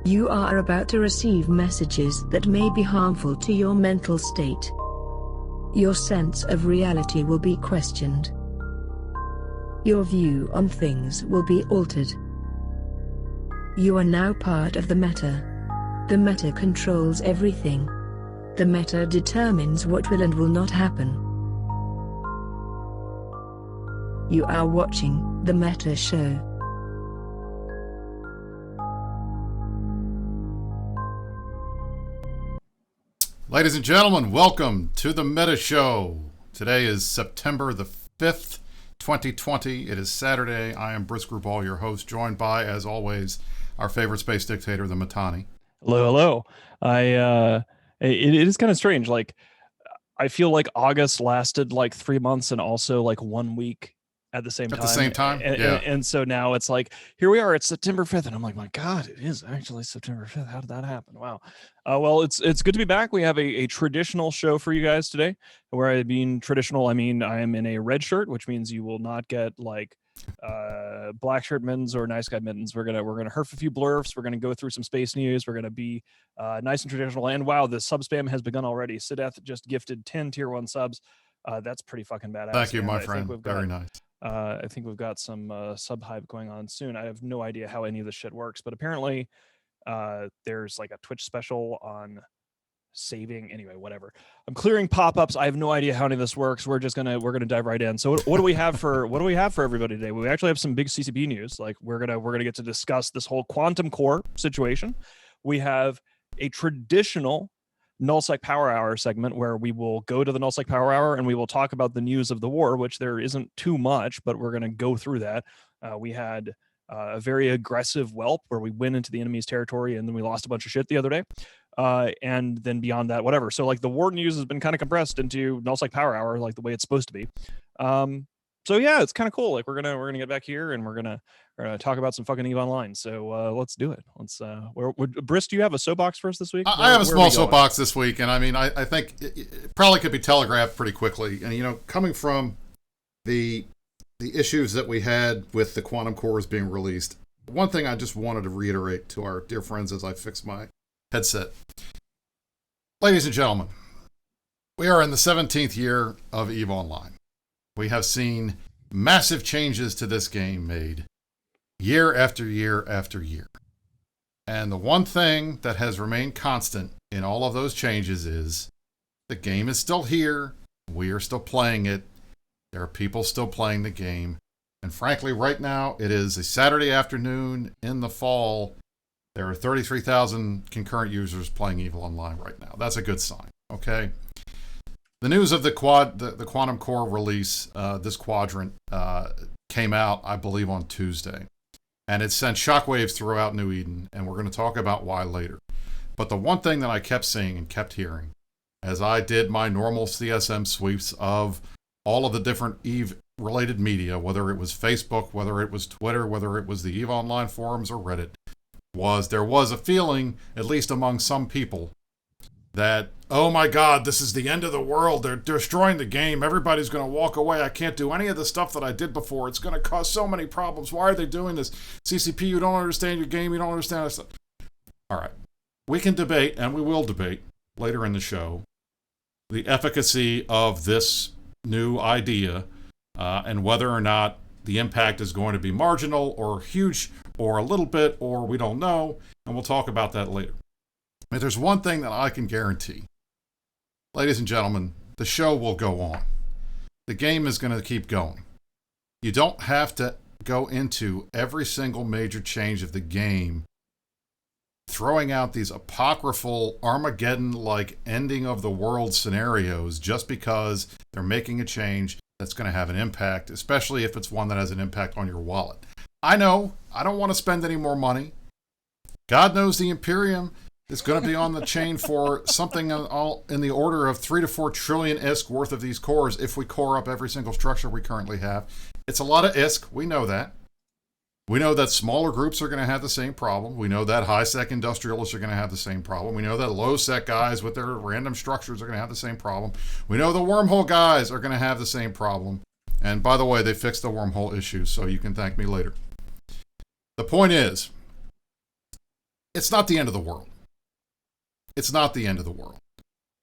You are about to receive messages that may be harmful to your mental state. Your sense of reality will be questioned. Your view on things will be altered. You are now part of the meta. The meta controls everything. The meta determines what will and will not happen. You are watching The Meta Show. Ladies and gentlemen, welcome to The Meta Show. Today is September the 5th, 2020. It is Saturday. I am Brisk Rubal, your host, joined by, as always, our favorite space dictator, the Matani. Hello. It is kind of strange. Like, I feel like August lasted like 3 months and also like 1 week at the same time. At the same time? Yeah. And so now it's like, here we are, it's September 5th. And I'm like, my God, it is actually September 5th. How did that happen? Wow. Well, it's good to be back. We have a traditional show for you guys today. Where I mean traditional, I mean I am in a red shirt, which means you will not get like black shirt mittens or nice guy mittens. We're gonna herf a few blurfs. We're gonna go through some space news. We're gonna be nice and traditional. And wow, the sub spam has begun already. Sideth just gifted 10 tier 1 subs. That's pretty fucking badass. Thank you, my friend. Very nice. I think we've got some sub hype going on soon. I have no idea how any of this shit works, but apparently there's like a Twitch special on saving. Anyway, whatever. I'm clearing pop-ups. I have no idea how any of this works. We're gonna dive right in. So what do we have for everybody today? We actually have some big CCP news. Like we're gonna get to discuss this whole quantum core situation. We have a traditional nullsec power hour segment where we will go to the nullsec power hour and we will talk about the news of the war, which there isn't too much, but we're going to go through that. We had a very aggressive whelp where we went into the enemy's territory and then we lost a bunch of shit the other day. And then beyond that, whatever. So like the war news has been kind of compressed into nullsec power hour, like the way it's supposed to be. So yeah, it's kind of cool. Like we're gonna get back here and we're gonna talk about some fucking EVE Online. So let's do it. Let's. Brisk, do you have a soapbox for us this week? I have a small soapbox this week, and I mean, I think it probably could be telegraphed pretty quickly. And you know, coming from the issues that we had with the quantum cores being released, one thing I just wanted to reiterate to our dear friends as I fix my headset, ladies and gentlemen, we are in the 17th year of EVE Online. We have seen massive changes to this game made year after year after year. And the one thing that has remained constant in all of those changes is the game is still here. We are still playing it. There are people still playing the game. And frankly, right now, it is a Saturday afternoon in the fall. There are 33,000 concurrent users playing EVE Online right now. That's a good sign, okay? The news of the quantum core release, this quadrant, came out, I believe, on Tuesday. And it sent shockwaves throughout New Eden, and we're going to talk about why later. But the one thing that I kept seeing and kept hearing, as I did my normal CSM sweeps of all of the different EVE-related media, whether it was Facebook, whether it was Twitter, whether it was the EVE Online forums or Reddit, there was a feeling, at least among some people, that, oh my God, this is the end of the world. They're destroying the game. Everybody's going to walk away. I can't do any of the stuff that I did before. It's going to cause so many problems. Why are they doing this? CCP, you don't understand your game. You don't understand this. All right. We can debate, and we will debate later in the show, the efficacy of this new idea and whether or not the impact is going to be marginal or huge or a little bit or we don't know. And we'll talk about that later. But there's one thing that I can guarantee. Ladies and gentlemen, the show will go on. The game is going to keep going. You don't have to go into every single major change of the game throwing out these apocryphal Armageddon-like ending of the world scenarios just because they're making a change that's going to have an impact, especially if it's one that has an impact on your wallet. I know, I don't want to spend any more money. God knows the Imperium is going to be on the chain for something in the order of 3 to 4 trillion ISK worth of these cores if we core up every single structure we currently have. It's a lot of ISK. We know that. We know that smaller groups are going to have the same problem. We know that high-sec industrialists are going to have the same problem. We know that low-sec guys with their random structures are going to have the same problem. We know the wormhole guys are going to have the same problem. And by the way, they fixed the wormhole issue, so you can thank me later. The point is, it's not the end of the world. It's not the end of the world.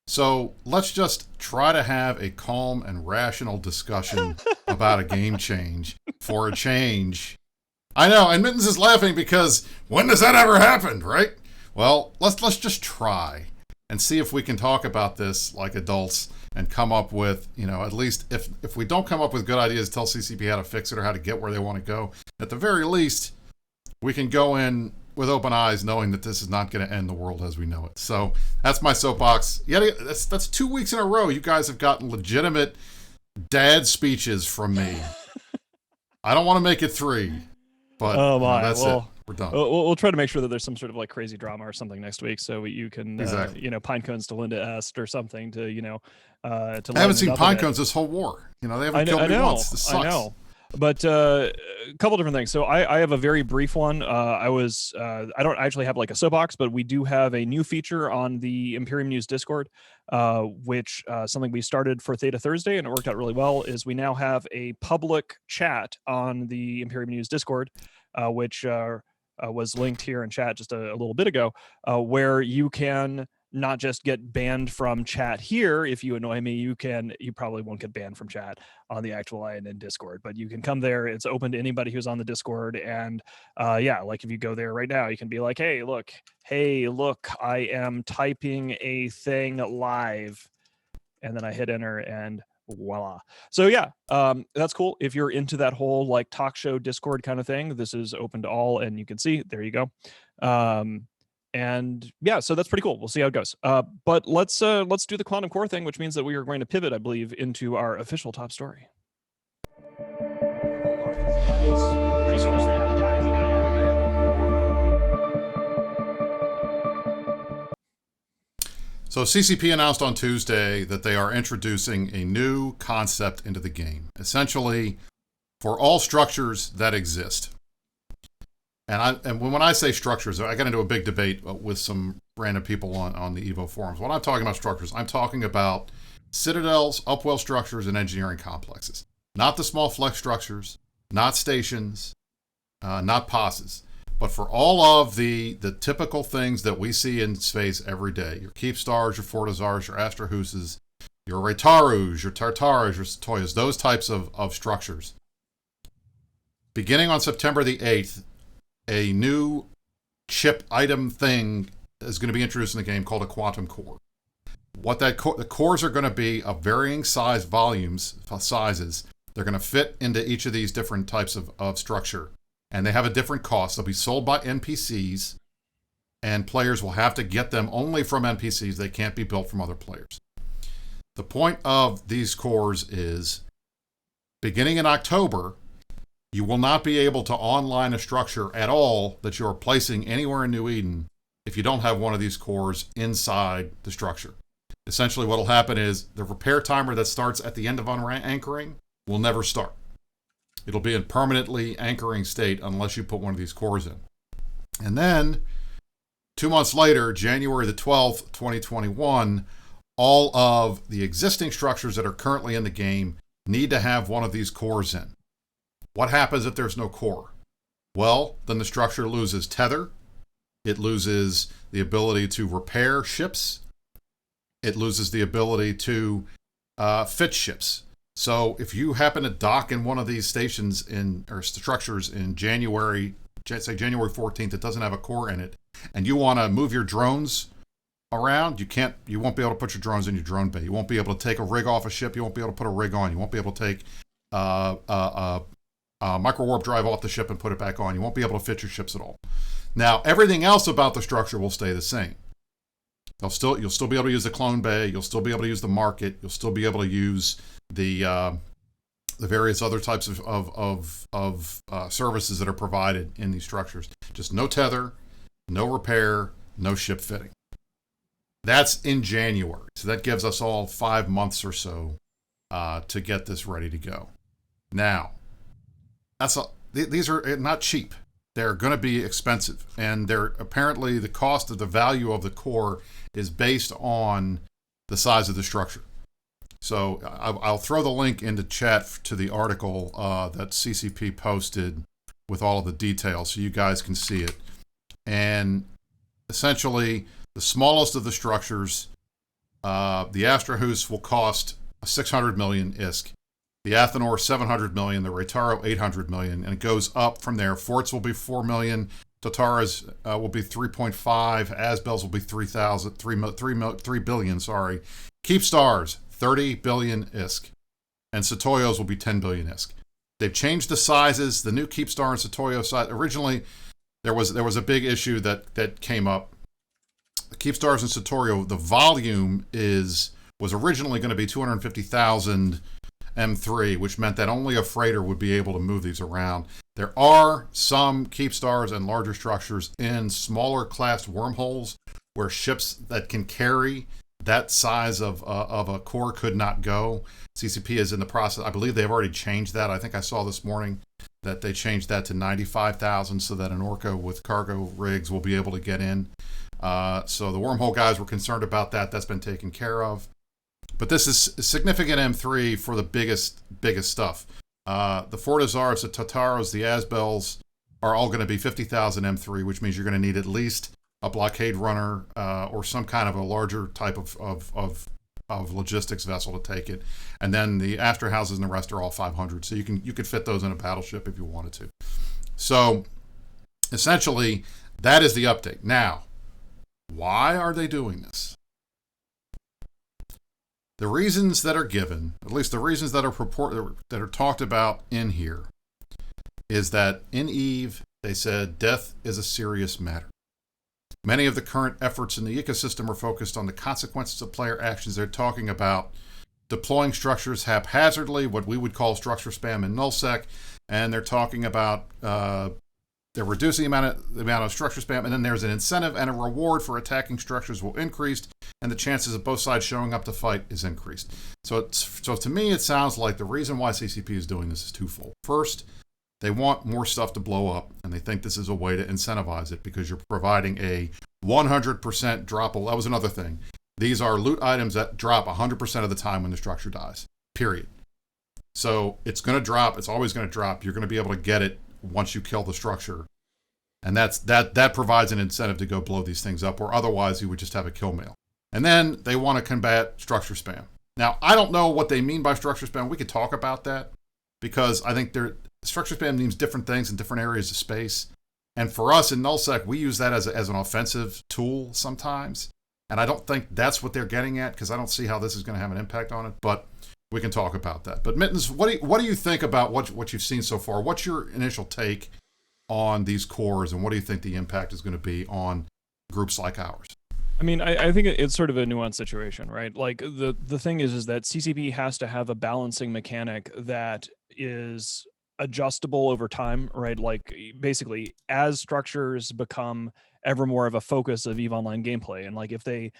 So let's just try to have a calm and rational discussion about a game change for a change. I know, and Mittens is laughing because when does that ever happen, right? Well, let's just try and see if we can talk about this like adults and come up with, at least if we don't come up with good ideas, tell CCP how to fix it or how to get where they want to go. At the very least, we can go in with open eyes knowing that this is not going to end the world as we know it. So that's my soapbox. Yeah, that's 2 weeks in a row. You guys have gotten legitimate dad speeches from me. I don't want to make it 3, but that's it. We're done. We'll try to make sure that there's some sort of like crazy drama or something next week, so you can, exactly. Pine cones to Linda Est or something to, I haven't seen pine cones this whole war. They haven't killed me once. This sucks. I know. But a couple different things. So I have a very brief one. I don't actually have like a soapbox, but we do have a new feature on the Imperium News Discord, which something we started for Theta Thursday, and it worked out really well, is we now have a public chat on the Imperium News Discord, which was linked here in chat just a little bit ago, where you can not just get banned from chat here. If you annoy me, you probably won't get banned from chat on the actual INN Discord, but you can come there. It's open to anybody who's on the Discord. And like if you go there right now, you can be like, hey, look, I am typing a thing live. And then I hit enter and voila. So that's cool. If you're into that whole like talk show Discord kind of thing, this is open to all, and you can see, there you go. And so that's pretty cool. We'll see how it goes. But let's do the quantum core thing, which means that we are going to pivot, I believe, into our official top story. So CCP announced on Tuesday that they are introducing a new concept into the game, essentially for all structures that exist. And when I say structures, I got into a big debate with some random people on the Evo forums. When I'm talking about structures, I'm talking about citadels, upwell structures, and engineering complexes. Not the small flex structures, not stations, not passes, but for all of the typical things that we see in space every day. Your Keepstars, your Fortizars, your Astrohuses, your Raytarus, your Tartaras, your Satoyas, those types of structures. Beginning on September the 8th, a new chip item thing is going to be introduced in the game called a quantum core. What the cores are going to be of varying sizes. They're going to fit into each of these different types of structure, and they have a different cost. They'll be sold by NPCs, and players will have to get them only from NPCs. They can't be built from other players. The point of these cores is, beginning in October, you will not be able to online a structure at all that you're placing anywhere in New Eden if you don't have one of these cores inside the structure. Essentially what will happen is the repair timer that starts at the end of anchoring will never start. It'll be in permanently anchoring state unless you put one of these cores in. And then 2 months later, January the 12th, 2021, all of the existing structures that are currently in the game need to have one of these cores in. What happens if there's no core? Well, then the structure loses tether. It loses the ability to repair ships. It loses the ability to fit ships. So if you happen to dock in one of these stations or structures in January, say January 14th, it doesn't have a core in it, and you want to move your drones around, you won't be able to put your drones in your drone bay. You won't be able to take a rig off a ship. You won't be able to put a rig on. You won't be able to take micro warp drive off the ship and put it back on. You won't be able to fit your ships at all. Now, everything else about the structure will stay the same. You'll still be able to use the clone bay. You'll still be able to use the market. You'll still be able to use the various other types of services that are provided in these structures. Just no tether, no repair, no ship fitting. That's in January. So that gives us all 5 months or so to get this ready to go. Now, these are not cheap. They're going to be expensive, and they're apparently the cost of the value of the core is based on the size of the structure. So I'll throw the link into chat to the article that CCP posted with all of the details so you guys can see it. And essentially the smallest of the structures. The Astrahus will cost 600 million ISK. The Athenor 700 million, the Reitaro 800 million, and it goes up from there. Forts will be 4 million, Tataras will be 3.5, Asbels will be 3 billion, sorry. Keepstars 30 billion ISK, and Satoyos will be 10 billion ISK. They've changed the sizes. The new Keepstar and Satoyo size. Originally, there was a big issue that came up. The Keepstars and Satoyo, the volume was originally going to be 250,000 M3, which meant that only a freighter would be able to move these around. There are some Keepstars and larger structures in smaller class wormholes where ships that can carry that size of a core could not go. CCP is in the process. I believe they've already changed that. I think I saw this morning that they changed that to 95,000 so that an Orca with cargo rigs will be able to get in. So the wormhole guys were concerned about that. That's been taken care of. But this is significant M3 for the biggest stuff. The Fortizars, the Tataros, the Asbels are all going to be 50,000 M3, which means you're going to need at least a blockade runner or some kind of a larger type of logistics vessel to take it. And then the Asterhouses and the rest are all 500. So you could fit those in a battleship if you wanted to. So essentially, that is the update. Now, why are they doing this? The reasons that are given, at least the reasons that are talked about in here, is that in Eve, they said death is a serious matter. Many of the current efforts in the ecosystem are focused on the consequences of player actions. They're talking about deploying structures haphazardly, what we would call structure spam in nullsec, and they're talking about they're reducing the amount of structure spam, and then there's an incentive and a reward for attacking structures will increase, and the chances of both sides showing up to fight is increased. So to me, it sounds like the reason why CCP is doing this is twofold. First, they want more stuff to blow up, and they think this is a way to incentivize it because you're providing a 100% drop. That was another thing. These are loot items that drop 100% of the time when the structure dies, period. So it's going to drop. It's always going to drop. You're going to be able to get it once you kill the structure. And that provides an incentive to go blow these things up, or otherwise you would just have a kill mail. And then they want to combat structure spam. Now, I don't know what they mean by structure spam. We could talk about that because I think structure spam means different things in different areas of space. And for us in nullsec, we use that as an offensive tool sometimes. And I don't think that's what they're getting at because I don't see how this is going to have an impact on it. But we can talk about that. But Mittens, what do you think about what you've seen so far? What's your initial take on these cores, and what do you think the impact is going to be on groups like ours? I mean, I think it's sort of a nuanced situation, right? Like the thing is that CCP has to have a balancing mechanic that is adjustable over time, right? Like basically as structures become ever more of a focus of EVE Online gameplay, and like if they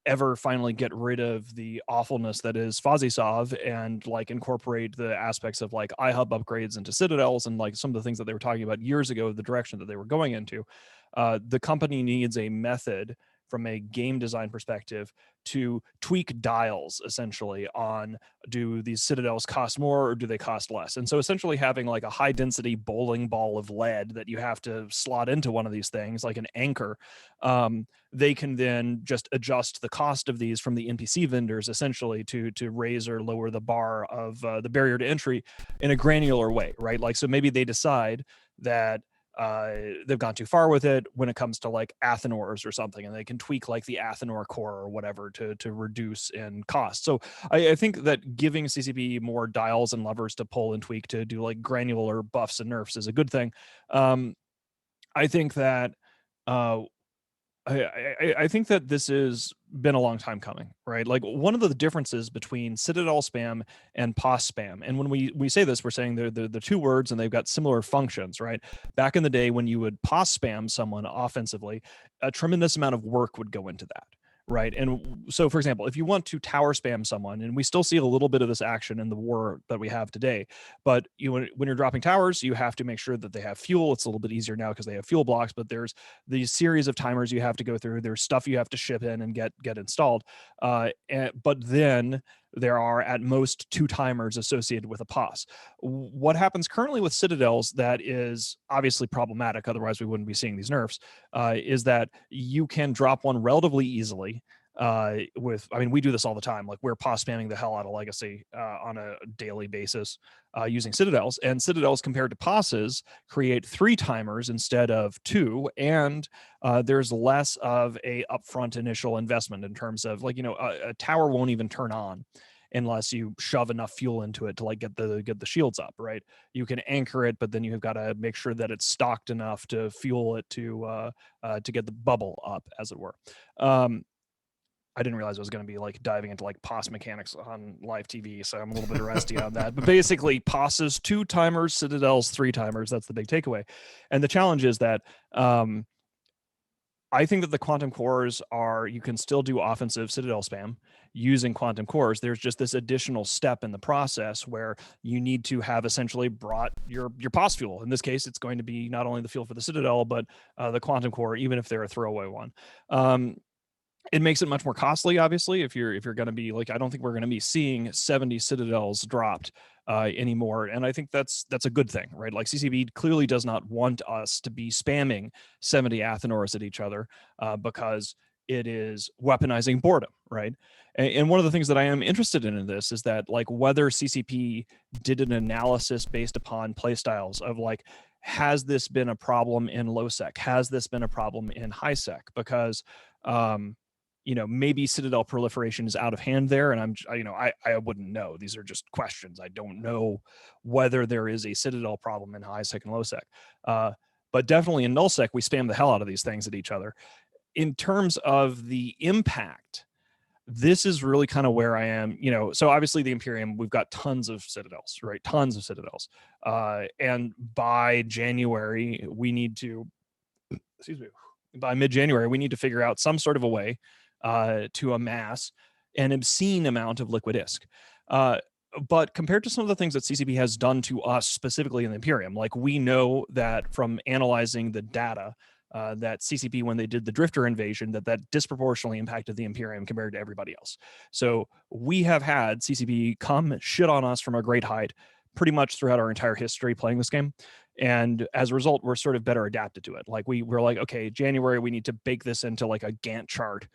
ever finally get rid of the awfulness that is Fozzie and like incorporate the aspects of like iHub upgrades into Citadels and like some of the things that they were talking about years ago, the direction that they were going into, the company needs a method from a game design perspective to tweak dials essentially on, do these Citadels cost more or do they cost less? And so essentially having like a high density bowling ball of lead that you have to slot into one of these things like an anchor, they can then just adjust the cost of these from the NPC vendors essentially to raise or lower the bar of the barrier to entry in a granular way, right? Like, so maybe they decide that they've gone too far with it when it comes to like Athenors or something, and they can tweak like the Athenor core or whatever to reduce in cost. So I think that giving CCP more dials and levers to pull and tweak to do like granular buffs and nerfs is a good thing. I think that I think that this has been a long time coming, right? Like one of the differences between Citadel spam and POS spam, and when we say this, we're saying they're the two words and they've got similar functions, right? Back in the day when you would POS spam someone offensively, a tremendous amount of work would go into that. Right. And so, for example, if you want to tower spam someone, and we still see a little bit of this action in the war that we have today, but when you're dropping towers, you have to make sure that they have fuel. It's a little bit easier now because they have fuel blocks, but there's these series of timers you have to go through. There's stuff you have to ship in and get installed. But then there are at most 2 timers associated with a pos. What happens currently with Citadels that is obviously problematic, otherwise we wouldn't be seeing these nerfs, is that you can drop one relatively easily. We do this all the time. Like, we're pos spamming the hell out of Legacy on a daily basis using Citadels, and Citadels compared to poses create 3 timers instead of 2, and there's less of a upfront initial investment in terms of, like, a tower won't even turn on unless you shove enough fuel into it to like get the shields up, right? You can anchor it, but then you've got to make sure that it's stocked enough to fuel it to get the bubble up, as it were. I didn't realize I was going to be like diving into like POS mechanics on live TV, so I'm a little bit rusty on that. But basically, POS's 2 timers, Citadel's 3 timers. That's the big takeaway. And the challenge is that I think that the quantum cores you can still do offensive Citadel spam using quantum cores. There's just this additional step in the process where you need to have essentially brought your POS fuel. In this case, it's going to be not only the fuel for the Citadel, but the quantum core, even if they're a throwaway one. It makes it much more costly, obviously, if you're going to be like, I don't think we're going to be seeing 70 Citadels dropped anymore, and I think that's a good thing, right? Like, CCP clearly does not want us to be spamming 70 Athenors at each other because it is weaponizing boredom, right? And one of the things that I am interested in this is that, like, whether CCP did an analysis based upon playstyles of, like, has this been a problem in low sec? Has this been a problem in high sec? Because maybe Citadel proliferation is out of hand there, and I wouldn't know. These are just questions. I don't know whether there is a Citadel problem in high sec and low sec. But definitely in null sec, we spam the hell out of these things at each other. In terms of the impact, this is really kind of where I am. So obviously the Imperium, we've got tons of Citadels, right? Tons of Citadels. And by January, we need to, by mid-January, we need to figure out some sort of a way to amass an obscene amount of liquid ISK. But compared to some of the things that CCP has done to us specifically in the Imperium, like, we know that from analyzing the data that CCP, when they did the Drifter invasion, that disproportionately impacted the Imperium compared to everybody else. So we have had CCP come shit on us from a great height pretty much throughout our entire history playing this game. And as a result, we're sort of better adapted to it. Like, we're like, okay, January, we need to bake this into like a Gantt chart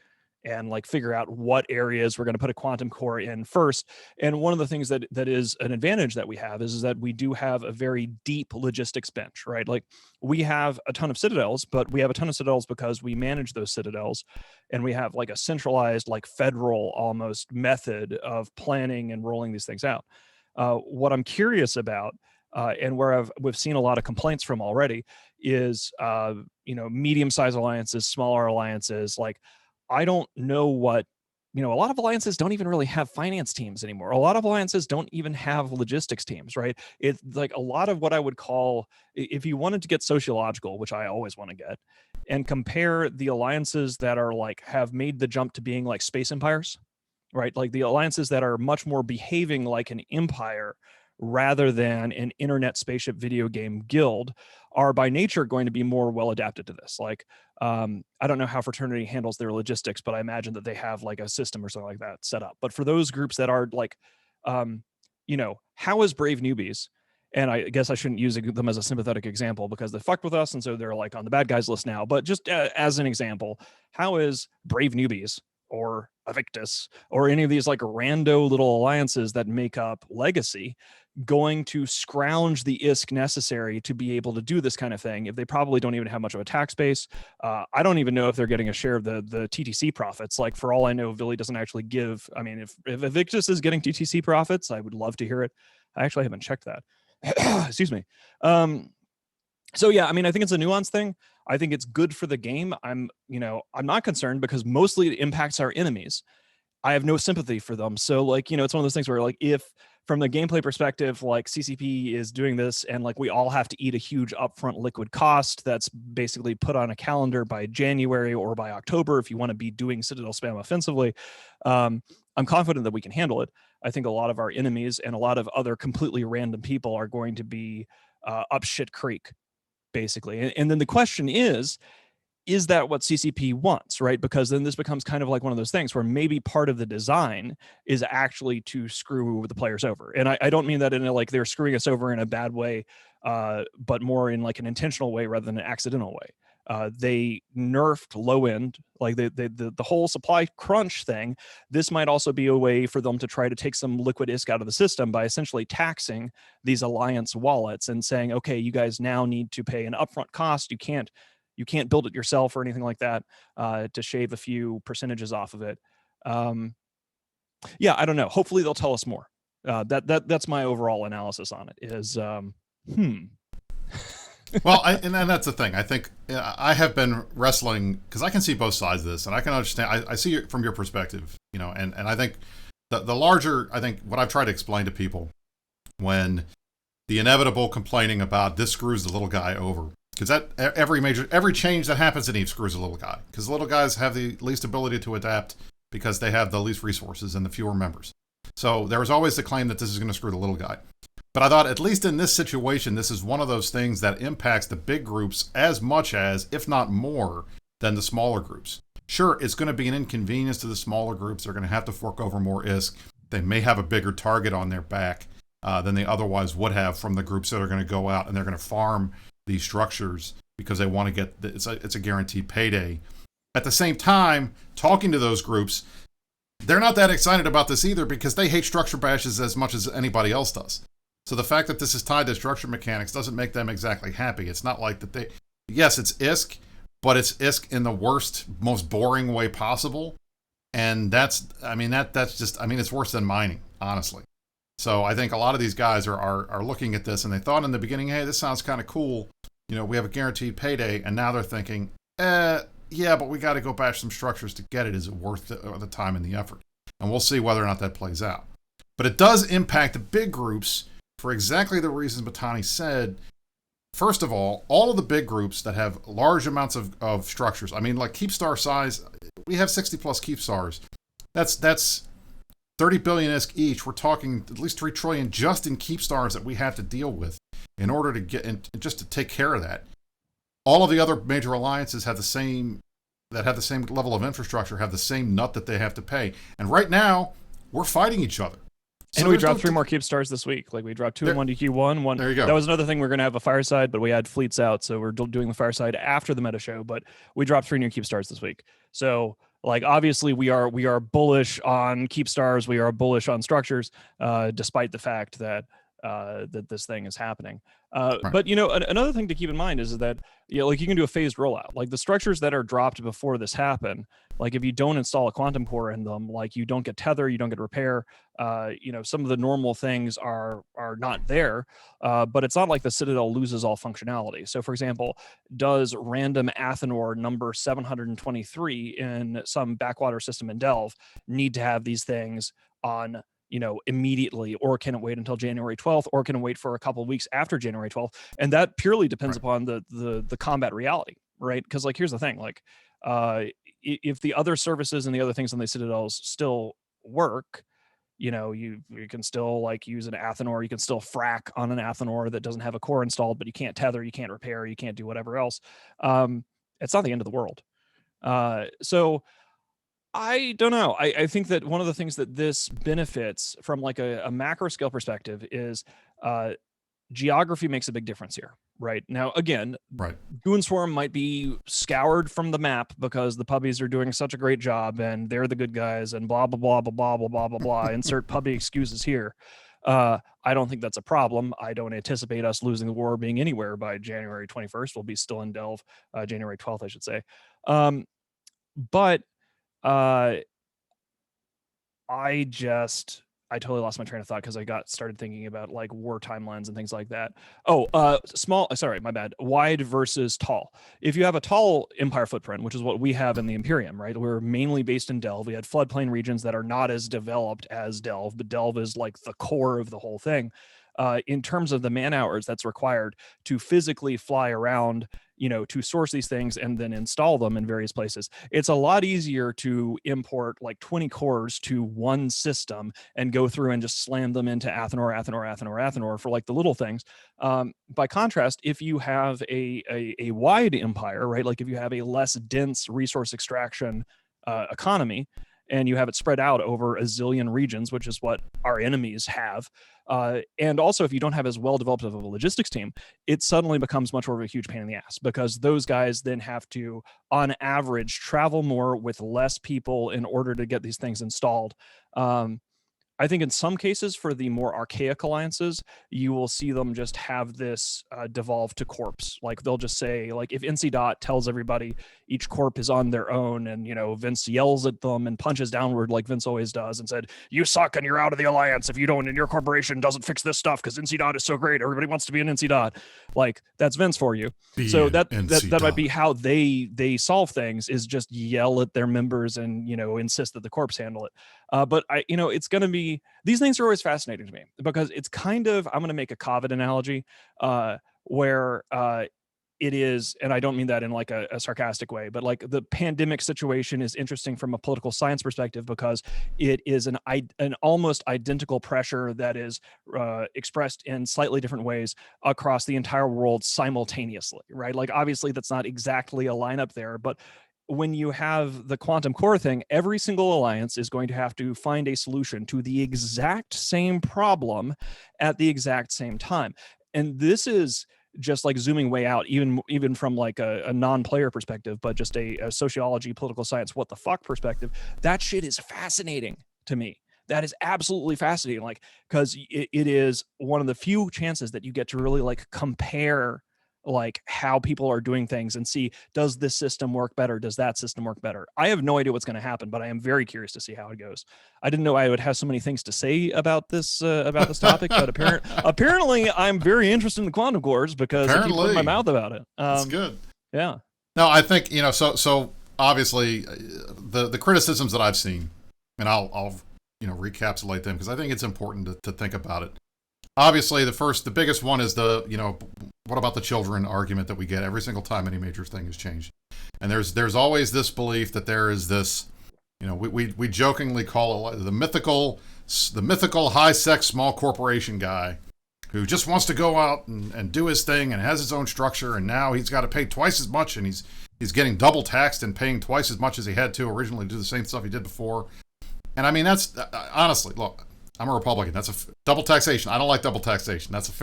and like figure out what areas we're going to put a quantum core in first. And one of the things that is an advantage that we have is that we do have a very deep logistics bench, right? Like, we have a ton of Citadels, but we have a ton of Citadels because we manage those Citadels, and we have like a centralized, like federal almost method of planning and rolling these things out. What I'm curious about, and where we've seen a lot of complaints from already, is medium-sized alliances, smaller alliances. Like, I don't know what, a lot of alliances don't even really have finance teams anymore. A lot of alliances don't even have logistics teams, right? It's like a lot of what I would call, if you wanted to get sociological, which I always want to get, and compare the alliances that are like, have made the jump to being like space empires, right? Like, the alliances that are much more behaving like an empire rather than an internet spaceship video game guild are by nature going to be more well adapted to this. Like, I don't know how Fraternity handles their logistics, but I imagine that they have like a system or something like that set up. But for those groups that are like, how is Brave Newbies? And I guess I shouldn't use them as a sympathetic example because they fucked with us, and so they're like on the bad guys list now. But just as an example, how is Brave Newbies or Evictus or any of these like rando little alliances that make up Legacy going to scrounge the ISK necessary to be able to do this kind of thing if they probably don't even have much of a tax base? I don't even know if they're getting a share of the TTC profits. Like, for all I know, Villy doesn't actually give. I mean, if Evictus is getting TTC profits, I would love to hear it. I actually haven't checked that. Excuse me. So yeah, I mean, I think it's a nuanced thing. I think it's good for the game. I'm not concerned because mostly it impacts our enemies. I have no sympathy for them. So like, it's one of those things where like, if from the gameplay perspective, like CCP is doing this and like we all have to eat a huge upfront liquid cost that's basically put on a calendar by January or by October if you want to be doing Citadel spam offensively, I'm confident that we can handle it. I think a lot of our enemies and a lot of other completely random people are going to be up shit creek, basically. And then the question is is that what CCP wants, right? Because then this becomes kind of like one of those things where maybe part of the design is actually to screw the players over. And I don't mean that in a, like they're screwing us over in a bad way, but more in like an intentional way rather than an accidental way. They nerfed low end, like the whole supply crunch thing. This might also be a way for them to try to take some liquid ISK out of the system by essentially taxing these alliance wallets and saying, okay, you guys now need to pay an upfront cost. You can't build it yourself or anything like that, to shave a few percentages off of it. Yeah, I don't know. Hopefully they'll tell us more. That's my overall analysis on it is, Well, and that's the thing. I think I have been wrestling because I can see both sides of this, and I can understand. I see it from your perspective, and I think the larger. I think what I've tried to explain to people when the inevitable complaining about this screws the little guy over, because that every change that happens in Eve screws the little guy, because the little guys have the least ability to adapt because they have the least resources and the fewer members. So there was always the claim that this is going to screw the little guy. But I thought, at least in this situation, this is one of those things that impacts the big groups as much as, if not more, than the smaller groups. Sure, it's going to be an inconvenience to the smaller groups. They're going to have to fork over more ISK. They may have a bigger target on their back than they otherwise would have from the groups that are going to go out and they're going to farm these structures because they want to get, it's a guaranteed payday. At the same time, talking to those groups, they're not that excited about this either because they hate structure bashes as much as anybody else does. So the fact that this is tied to structure mechanics doesn't make them exactly happy. It's not like that yes, it's ISK, but it's ISK in the worst, most boring way possible. And that's it's worse than mining, honestly. So I think a lot of these guys are looking at this and they thought in the beginning, hey, this sounds kind of cool. We have a guaranteed payday. And now they're thinking, yeah, but we got to go bash some structures to get it. Is it worth the time and the effort? And we'll see whether or not that plays out. But it does impact the big groups for exactly the reasons Batani said. First of all of the big groups that have large amounts of structures, I mean, like Keep Star size, we have 60 plus Keep Stars. That's 30 billion ISK each. We're talking at least 3 trillion just in Keep Stars that we have to deal with in order to get, and just to take care of that. All of the other major alliances have the same level of infrastructure, have the same nut that they have to pay. And right now, we're fighting each other. So and we dropped 3 more Keep Stars this week. Like we dropped 2 in 1DQ1. One. There you go. That was another thing. We're going to have a fireside, but we had fleets out, so we're doing the fireside after the meta show. But we dropped 3 new Keep Stars this week. So like obviously we are bullish on Keep Stars. We are bullish on structures, despite the fact that that this thing is happening. Right. But another thing to keep in mind is that like you can do a phased rollout. Like the structures that are dropped before this happen, like if you don't install a quantum core in them, like you don't get tether, you don't get repair. Some of the normal things are not there. But it's not like the Citadel loses all functionality. So for example, does random Athenor number 723 in some backwater system in Delve need to have these things on immediately, or can it wait until January 12th, or can it wait for a couple of weeks after January 12th? And that purely depends upon the combat reality, right? Because like here's the thing, like if the other services and the other things on the Citadels still work, you can still like use an Athenor, you can still frack on an Athenor that doesn't have a core installed, but you can't tether, you can't repair, you can't do whatever else. It's not the end of the world. So I don't know. I think that one of the things that this benefits from like a macro scale perspective is geography makes a big difference here. Right now, again, Goon Swarm might be scoured from the map because the puppies are doing such a great job and they're the good guys and blah, blah, blah, blah, blah, blah, blah, blah, blah. Insert puppy excuses here. I don't think that's a problem. I don't anticipate us losing the war being anywhere by January 21st. We'll be still in Delve, January 12th, I should say. But I totally lost my train of thought because I started thinking about like war timelines and things like that. Sorry, my bad. Wide versus tall. If you have a tall empire footprint, which is what we have in the Imperium, right? We're mainly based in Delve. We had floodplain regions that are not as developed as Delve, but Delve is like the core of the whole thing. In terms of the man hours that's required to physically fly around, to source these things and then install them in various places. It's a lot easier to import like 20 cores to one system and go through and just slam them into Athenor for like the little things. By contrast, if you have a wide empire, right, like if you have a less dense resource extraction economy, and you have it spread out over a zillion regions, which is what our enemies have. And also, if you don't have as well developed of a logistics team, it suddenly becomes much more of a huge pain in the ass, because those guys then have to, on average, travel more with less people in order to get these things installed. I think in some cases, for the more archaic alliances, you will see them just have this devolve to corps. Like they'll just say, like if NC Dot tells everybody each corp is on their own, and Vince yells at them and punches downward like Vince always does, and said, "You suck and you're out of the alliance if you don't, and your corporation doesn't fix this stuff because NC Dot is so great. Everybody wants to be an NC Dot." Like that's Vince for you. So that might be how they solve things, is just yell at their members and insist that the corps handle it. But it's going to be, these things are always fascinating to me, because it's kind of, I'm going to make a COVID analogy, where it is, and I don't mean that in like a sarcastic way, but like the pandemic situation is interesting from a political science perspective, because it is an almost identical pressure that is expressed in slightly different ways across the entire world simultaneously, right? Like obviously that's not exactly a lineup there, but when you have the quantum core thing, every single alliance is going to have to find a solution to the exact same problem at the exact same time. And this is just like zooming way out, even from like a non-player perspective, but just a sociology, political science, what the fuck perspective. That shit is fascinating to me. That is absolutely fascinating. Like, because it is one of the few chances that you get to really like compare like how people are doing things and see, does this system work better? Does that system work better? I have no idea what's going to happen, but I am very curious to see how it goes. I didn't know I would have so many things to say about this topic, but apparently I'm very interested in the quantum cores, because I keep putting my mouth about it. That's good. Yeah. No, I think, so obviously the criticisms that I've seen, and I'll recapitulate them, because I think it's important to think about it. Obviously, the biggest one is what about the children argument that we get every single time any major thing is changed. And there's always this belief that there is this, we jokingly call it the mythical high sex small corporation guy who just wants to go out and do his thing and has his own structure, and now he's got to pay twice as much, and he's getting double taxed and paying twice as much as he had to originally to do the same stuff he did before. And I mean, that's honestly, look, I'm a Republican. That's double taxation. I don't like double taxation. That's a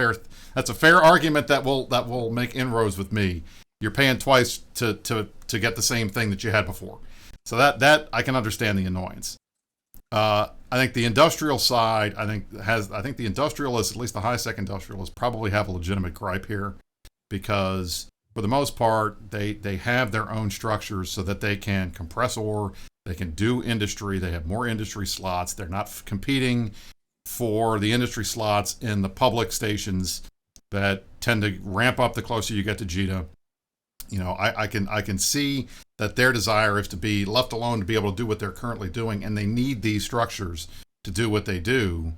fair argument that will make inroads with me. You're paying twice to get the same thing that you had before. So that I can understand the annoyance. I think the industrial side, I think the industrialists, at least the high-sec industrialists, probably have a legitimate gripe here, because for the most part, they have their own structures so that they can compress ore. They can do industry. They have more industry slots. They're not competing for the industry slots in the public stations that tend to ramp up the closer you get to JITA. I can see that their desire is to be left alone to be able to do what they're currently doing, and they need these structures to do what they do.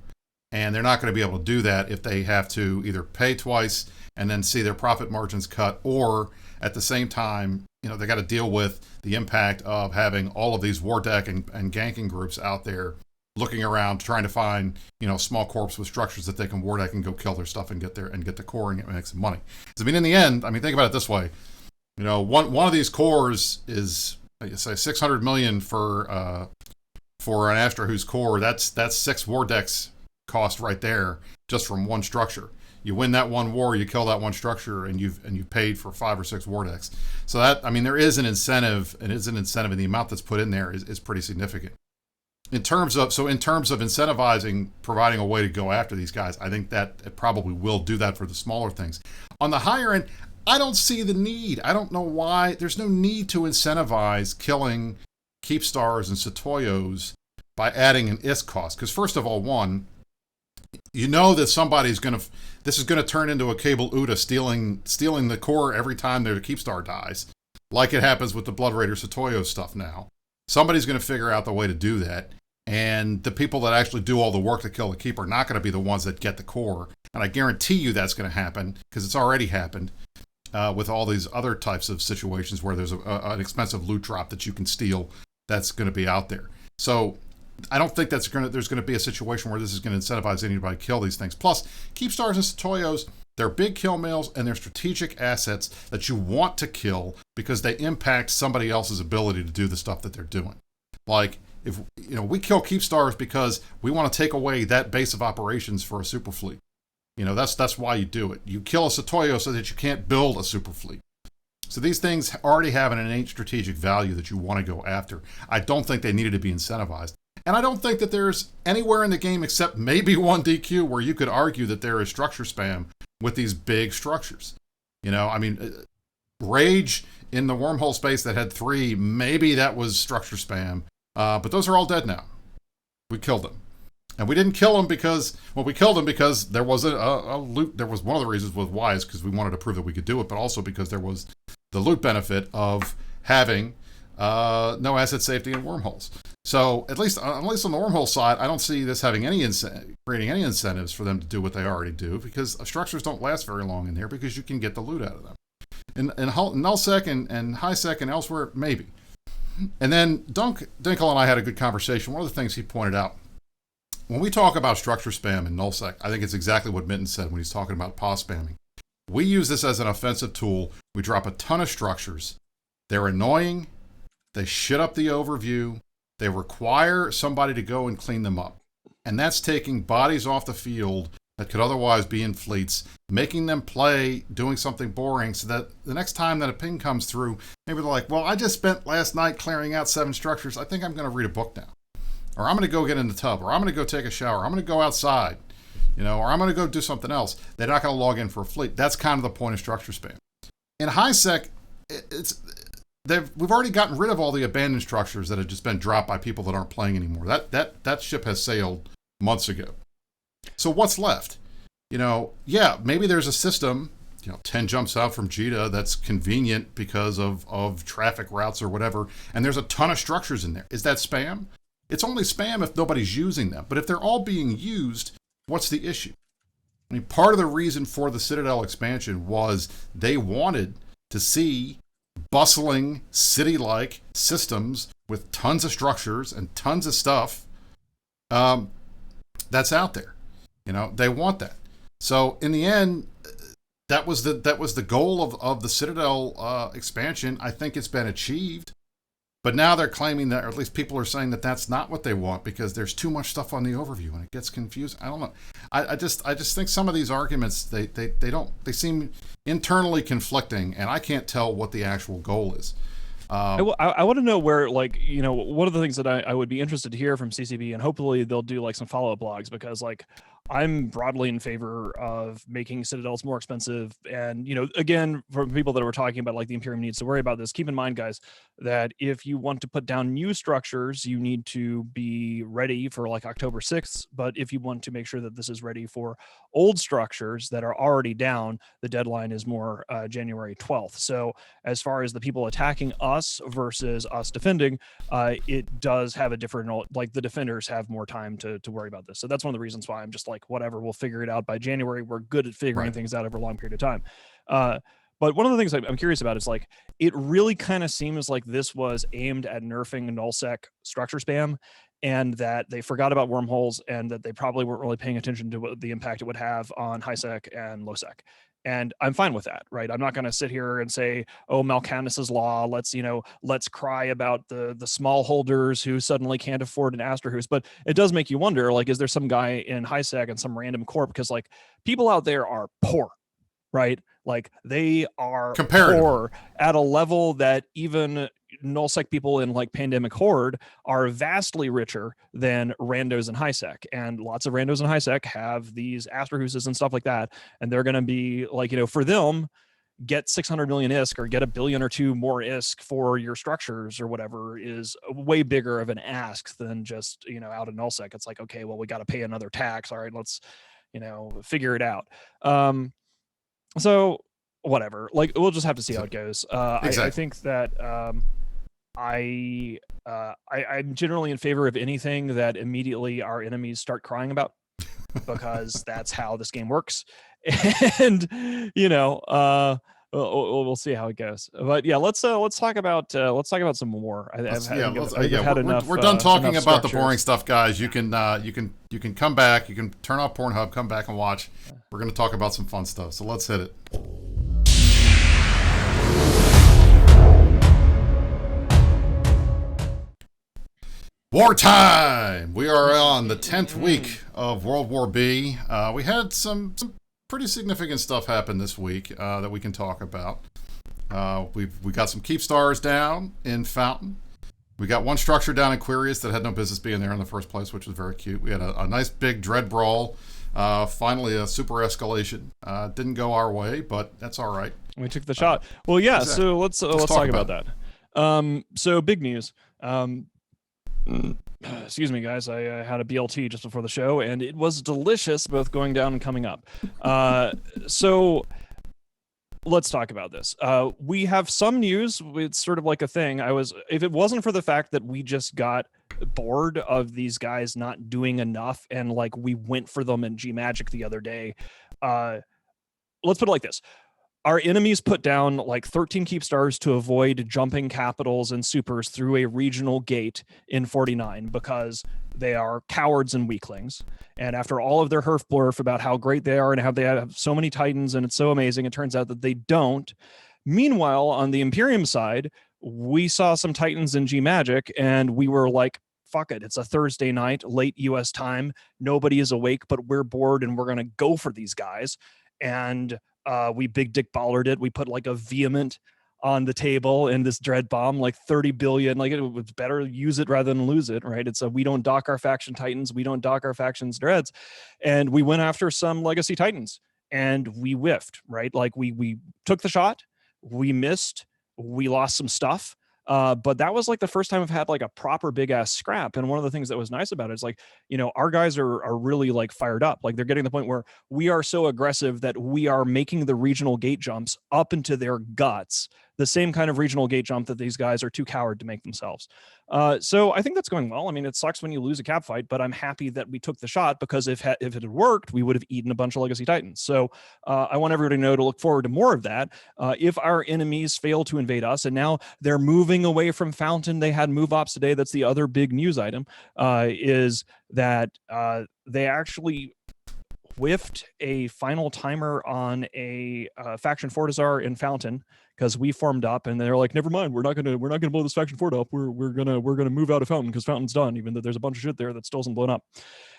And they're not going to be able to do that if they have to either pay twice and then see their profit margins cut, or at the same time, they got to deal with the impact of having all of these war deck and ganking groups out there looking around trying to find, small corps with structures that they can war deck and go kill their stuff and get the core and make some money. So, in the end, think about it this way. One of these cores is, say, 600 million for an Astra whose core. That's 6 war decks cost right there, just from one structure. You win that one war, you kill that one structure, and you've paid for 5 or 6 war decks. So that, there is an incentive, and the amount that's put in there is pretty significant. In terms of incentivizing, providing a way to go after these guys, I think that it probably will do that for the smaller things. On the higher end, I don't see the need. I don't know why. There's no need to incentivize killing Keepstars and Satoyos by adding an IS cost. Because first of all, one, that somebody's this is going to turn into a Cable Uda stealing the core every time their Keepstar dies, like it happens with the Blood Raider Satoyo stuff now. Somebody's going to figure out the way to do that, and the people that actually do all the work to kill the Keep are not going to be the ones that get the core, and I guarantee you that's going to happen, because it's already happened. with all these other types of situations where there's an expensive loot drop that you can steal that's going to be out there. So I don't think there's going to be a situation where this is going to incentivize anybody to kill these things. Plus, Keepstars and Satoyos, they're big kill mails and they're strategic assets that you want to kill because they impact somebody else's ability to do the stuff that they're doing. Like, if we kill Keepstars because we want to take away that base of operations for a super fleet. That's why you do it. You kill a Satoyo so that you can't build a super fleet. So these things already have an innate strategic value that you want to go after. I don't think they needed to be incentivized. And I don't think that there's anywhere in the game except maybe one DQ where you could argue that there is structure spam with these big structures. Rage in the wormhole space that had 3, maybe that was structure spam. But those are all dead now. We killed them. And we didn't kill them because, we killed them because there was a loot. There was one of the reasons was why is because we wanted to prove that we could do it, but also because there was the loot benefit of having no asset safety in wormholes. So at least on the wormhole side, I don't see this having creating any incentives for them to do what they already do, because structures don't last very long in there because you can get the loot out of them. In nullsec and highsec and elsewhere, maybe. And then Dinkle and I had a good conversation. One of the things he pointed out, when we talk about structure spam in nullsec, I think it's exactly what Mitten said when he's talking about POS spamming. We use this as an offensive tool. We drop a ton of structures. They're annoying. They shit up the overview. They require somebody to go and clean them up. And that's taking bodies off the field that could otherwise be in fleets, making them play, doing something boring, so that the next time that a ping comes through, maybe they're like, well, I just spent last night clearing out 7 structures. I think I'm going to read a book now. Or I'm going to go get in the tub. Or I'm going to go take a shower. I'm going to go outside. Or I'm going to go do something else. They're not going to log in for a fleet. That's kind of the point of structure spam. In highsec, we've already gotten rid of all the abandoned structures that have just been dropped by people that aren't playing anymore. That ship has sailed months ago. So what's left? Maybe there's a system, 10 jumps out from JITA that's convenient because of traffic routes or whatever, and there's a ton of structures in there. Is that spam? It's only spam if nobody's using them. But if they're all being used, what's the issue? Part of the reason for the Citadel expansion was they wanted to see bustling city-like systems with tons of structures and tons of stuff that's out there. They want that. So in the end, that was the goal of the Citadel expansion. I think it's been achieved. But now they're claiming that, or at least people are saying that that's not what they want because there's too much stuff on the overview and it gets confusing. I don't know. I just think some of these arguments, they seem internally conflicting, and I can't tell what the actual goal is. I want to know where, one of the things that I would be interested to hear from CCB, and hopefully they'll do some follow-up blogs, because I'm broadly in favor of making Citadels more expensive. And, again, for people that were talking about the Imperium needs to worry about this, keep in mind, guys, that if you want to put down new structures, you need to be ready for October 6th. But if you want to make sure that this is ready for old structures that are already down, the deadline is more January 12th. So as far as the people attacking us versus us defending, it does have a different, the defenders have more time to worry about this. So that's one of the reasons why I'm just whatever, we'll figure it out by January. We're good at figuring things out over a long period of time. But one of the things I'm curious about is it really kind of seems like this was aimed at nerfing nullsec structure spam, and that they forgot about wormholes, and that they probably weren't really paying attention to what the impact it would have on highsec and lowsec. And I'm fine with that, right? I'm not going to sit here and say, oh, Mal'Canis's law, let's cry about the small holders who suddenly can't afford an Asterhus. But it does make you wonder, is there some guy in highsec and some random corp? Because people out there are poor, right? They are poor at a level that even nullsec people in Pandemic Horde are vastly richer than randos in highsec, and lots of randos in highsec have these Asterhuses and stuff like that, and they're going to be for them, get 600 million ISK or get $1 billion or $2 billion more ISK for your structures or whatever is way bigger of an ask than just out of nullsec. It's okay, well, we got to pay another tax. All right, let's figure it out. So whatever, we'll just have to see how it goes. Exactly. I think that I'm generally in favor of anything that immediately our enemies start crying about, because that's how this game works. And we'll see how it goes. But yeah, let's talk about some more. I've had enough. We're done talking enough about the structures. boring stuff, guys. You can come back. You can turn off Pornhub, come back and watch. We're going to talk about some fun stuff. So let's hit it. Wartime! We are on the 10th week of World War B. We had some pretty significant stuff happen this week that we can talk about. We got some keep stars down in Fountain. We got one structure down in Quirius that had no business being there in the first place, which was very cute. We had a nice big dread brawl. Finally, a super escalation. Didn't go our way, but that's all right. We took the shot. Well, yeah. Exactly. So let's talk about that. So big news. Excuse me, guys. I had a BLT just before the show, and it was delicious, both going down and coming up. So let's talk about this. We have some news. It's sort of like a thing. If it wasn't for the fact that we just got bored of these guys not doing enough, and like we went for them in G Magic the other day. Let's put it like this. Our enemies put down like 13 keep stars to avoid jumping capitals and supers through a regional gate in 49 because they are cowards and weaklings. And after all of their herf blurf about how great they are and how they have so many titans and it's so amazing, it turns out that they don't. Meanwhile, on the Imperium side, we saw some titans in G Magic and we were like, fuck it. It's a Thursday night, late US time. Nobody is awake, but we're bored and we're going to go for these guys. And we big dick ballered it. We put like a vehement on the table in this dread bomb, like 30 billion. Like it was better use it rather than lose it, right? It's we don't dock our faction titans. We don't dock our factions dreads. And we went after some legacy titans and we whiffed, right? Like we took the shot, we missed, we lost some stuff. But that was like the first time I've had like a proper big ass scrap. And one of the things that was nice about it is like, our guys are really like fired up. Like they're getting to the point where we are so aggressive that we are making the regional gate jumps up into their guts, the same kind of regional gate jump that these guys are too coward to make themselves. So I think that's going well. I mean, it sucks when you lose a cap fight, but I'm happy that we took the shot because if it had worked, we would have eaten a bunch of legacy titans. So I want everybody to know to look forward to more of that. If our enemies fail to invade us, and now they're moving away from Fountain, they had move ops today. That's the other big news item, is that they actually whiffed a final timer on a faction Fortizar in Fountain because we formed up and they're like, never mind, we're not gonna blow this faction fort up. We're gonna move out of Fountain because Fountain's done, even though there's a bunch of shit there that still isn't blown up.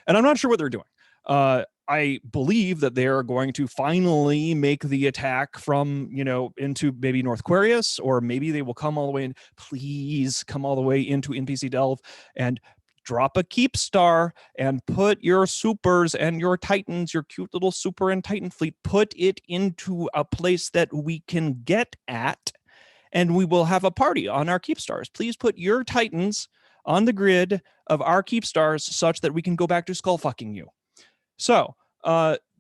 And I'm not sure what they're doing. I believe that they're going to finally make the attack from, into maybe North Quirius, or maybe they will come all the way in. Please come all the way into NPC Delve and drop a keep star and put your supers and your titans, your cute little super and titan fleet, put it into a place that we can get at, and we will have a party on our keep stars. Please put your titans on the grid of our keep stars such that we can go back to skull fucking you. So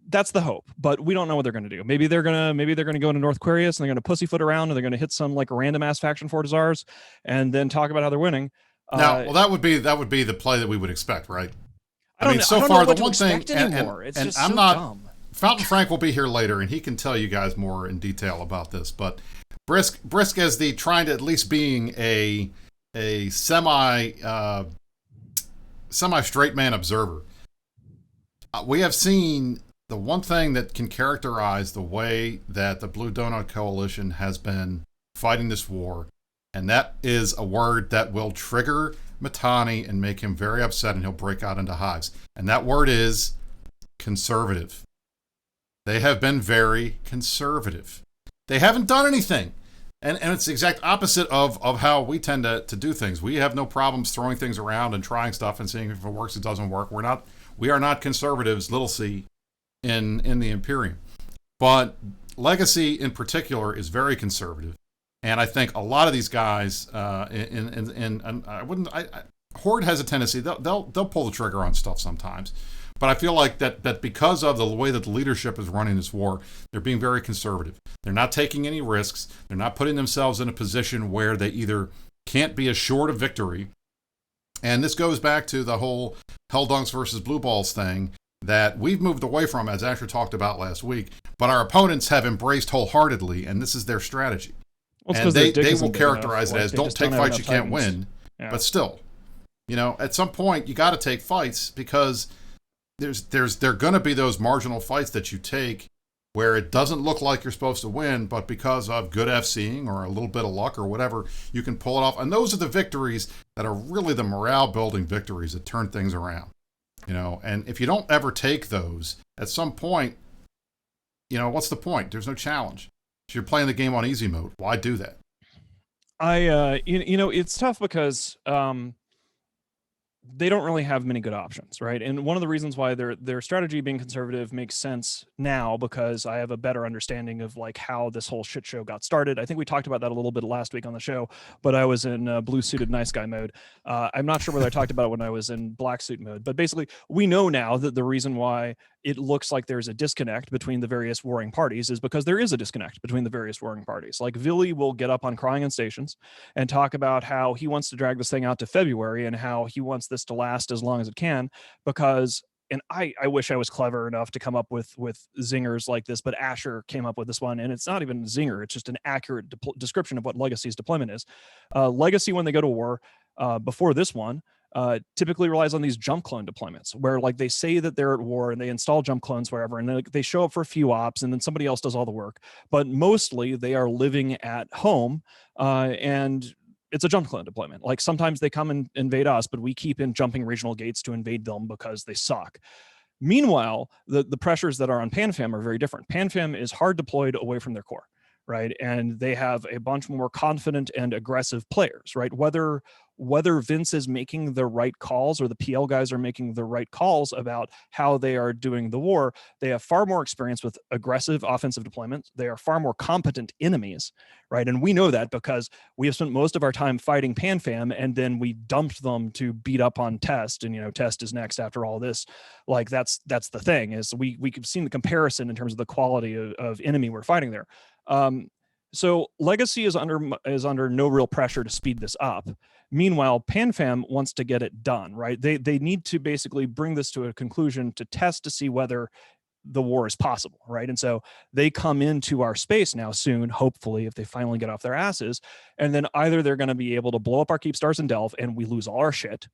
that's the hope, but we don't know what they're going to do. Maybe they're gonna go into North Quirius and they're gonna pussyfoot around and they're gonna hit some like random ass faction Fortizars and then talk about how they're winning. Now, that would be the play that we would expect, right? I mean, so far the one thing, and just I'm so not. Dumb. Fountain Frank will be here later, and he can tell you guys more in detail about this. But Brisk as the trying to at least being a semi straight man observer. We have seen the one thing that can characterize the way that the Blue Donut Coalition has been fighting this war. And that is a word that will trigger Mittani and make him very upset, and he'll break out into hives. And that word is conservative. They have been very conservative. They haven't done anything. And it's the exact opposite of how we tend to do things. We have no problems throwing things around and trying stuff and seeing if it works, it doesn't work. We are not conservatives, little c, in the Imperium. But Legacy in particular is very conservative. And I think a lot of these guys, Horde has a tendency, they'll pull the trigger on stuff sometimes. But I feel like that because of the way that the leadership is running this war, they're being very conservative. They're not taking any risks. They're not putting themselves in a position where they either can't be assured of victory. And this goes back to the whole Helldunks versus Blue Balls thing. that we've moved away from, as Asher talked about last week, but our opponents have embraced wholeheartedly, and this is their strategy. Well, and they will characterize it as don't take fights you can't win, but still, at some point you got to take fights, because there are going to be those marginal fights that you take where it doesn't look like you're supposed to win, but because of good FCing or a little bit of luck or whatever, you can pull it off. And those are the victories that are really the morale-building victories that turn things around. And if you don't ever take those, at some point, what's the point? There's no challenge. If you're playing the game on easy mode, why do that? It's tough because they don't really have many good options, right? And one of the reasons why their strategy being conservative makes sense now, because I have a better understanding of like how this whole shit show got started. I think we talked about that a little bit last week on the show, but I was in blue suited nice guy mode. I'm not sure whether I talked about it when I was in black suit mode, but basically we know now that the reason why it looks like there's a disconnect between the various warring parties is because there is a disconnect between the various warring parties. Like Vili will get up on Crying in Stations and talk about how he wants to drag this thing out to February and how he wants this to last as long as it can, because, and I wish I was clever enough to come up with zingers like this, but Asher came up with this one, and it's not even a zinger. It's just an accurate description of what Legacy's deployment is. Legacy, when they go to war, before this one, typically relies on these jump clone deployments where like they say that they're at war and they install jump clones wherever, and they show up for a few ops and then somebody else does all the work, but mostly they are living at home, and it's a jump clone deployment. Like sometimes they come and invade us, but we keep in jumping regional gates to invade them because they suck. Meanwhile, the pressures that are on PanFam are very different. PanFam is hard deployed away from their core, right? And they have a bunch more confident and aggressive players, right? Whether Vince is making the right calls or the PL guys are making the right calls about how they are doing the war, they have far more experience with aggressive offensive deployments. They are far more competent enemies, right? And we know that because we have spent most of our time fighting PanFam, and then we dumped them to beat up on Test, and Test is next after all this. Like that's the thing, is we've seen the comparison in terms of the quality of enemy we're fighting there. So Legacy is under no real pressure to speed this up. Meanwhile, PanFam wants to get it done, right? They need to basically bring this to a conclusion to test to see whether the war is possible, right? And so they come into our space now soon, hopefully, if they finally get off their asses, and then either they're going to be able to blow up our Keep Stars in Delve and we lose all our shit,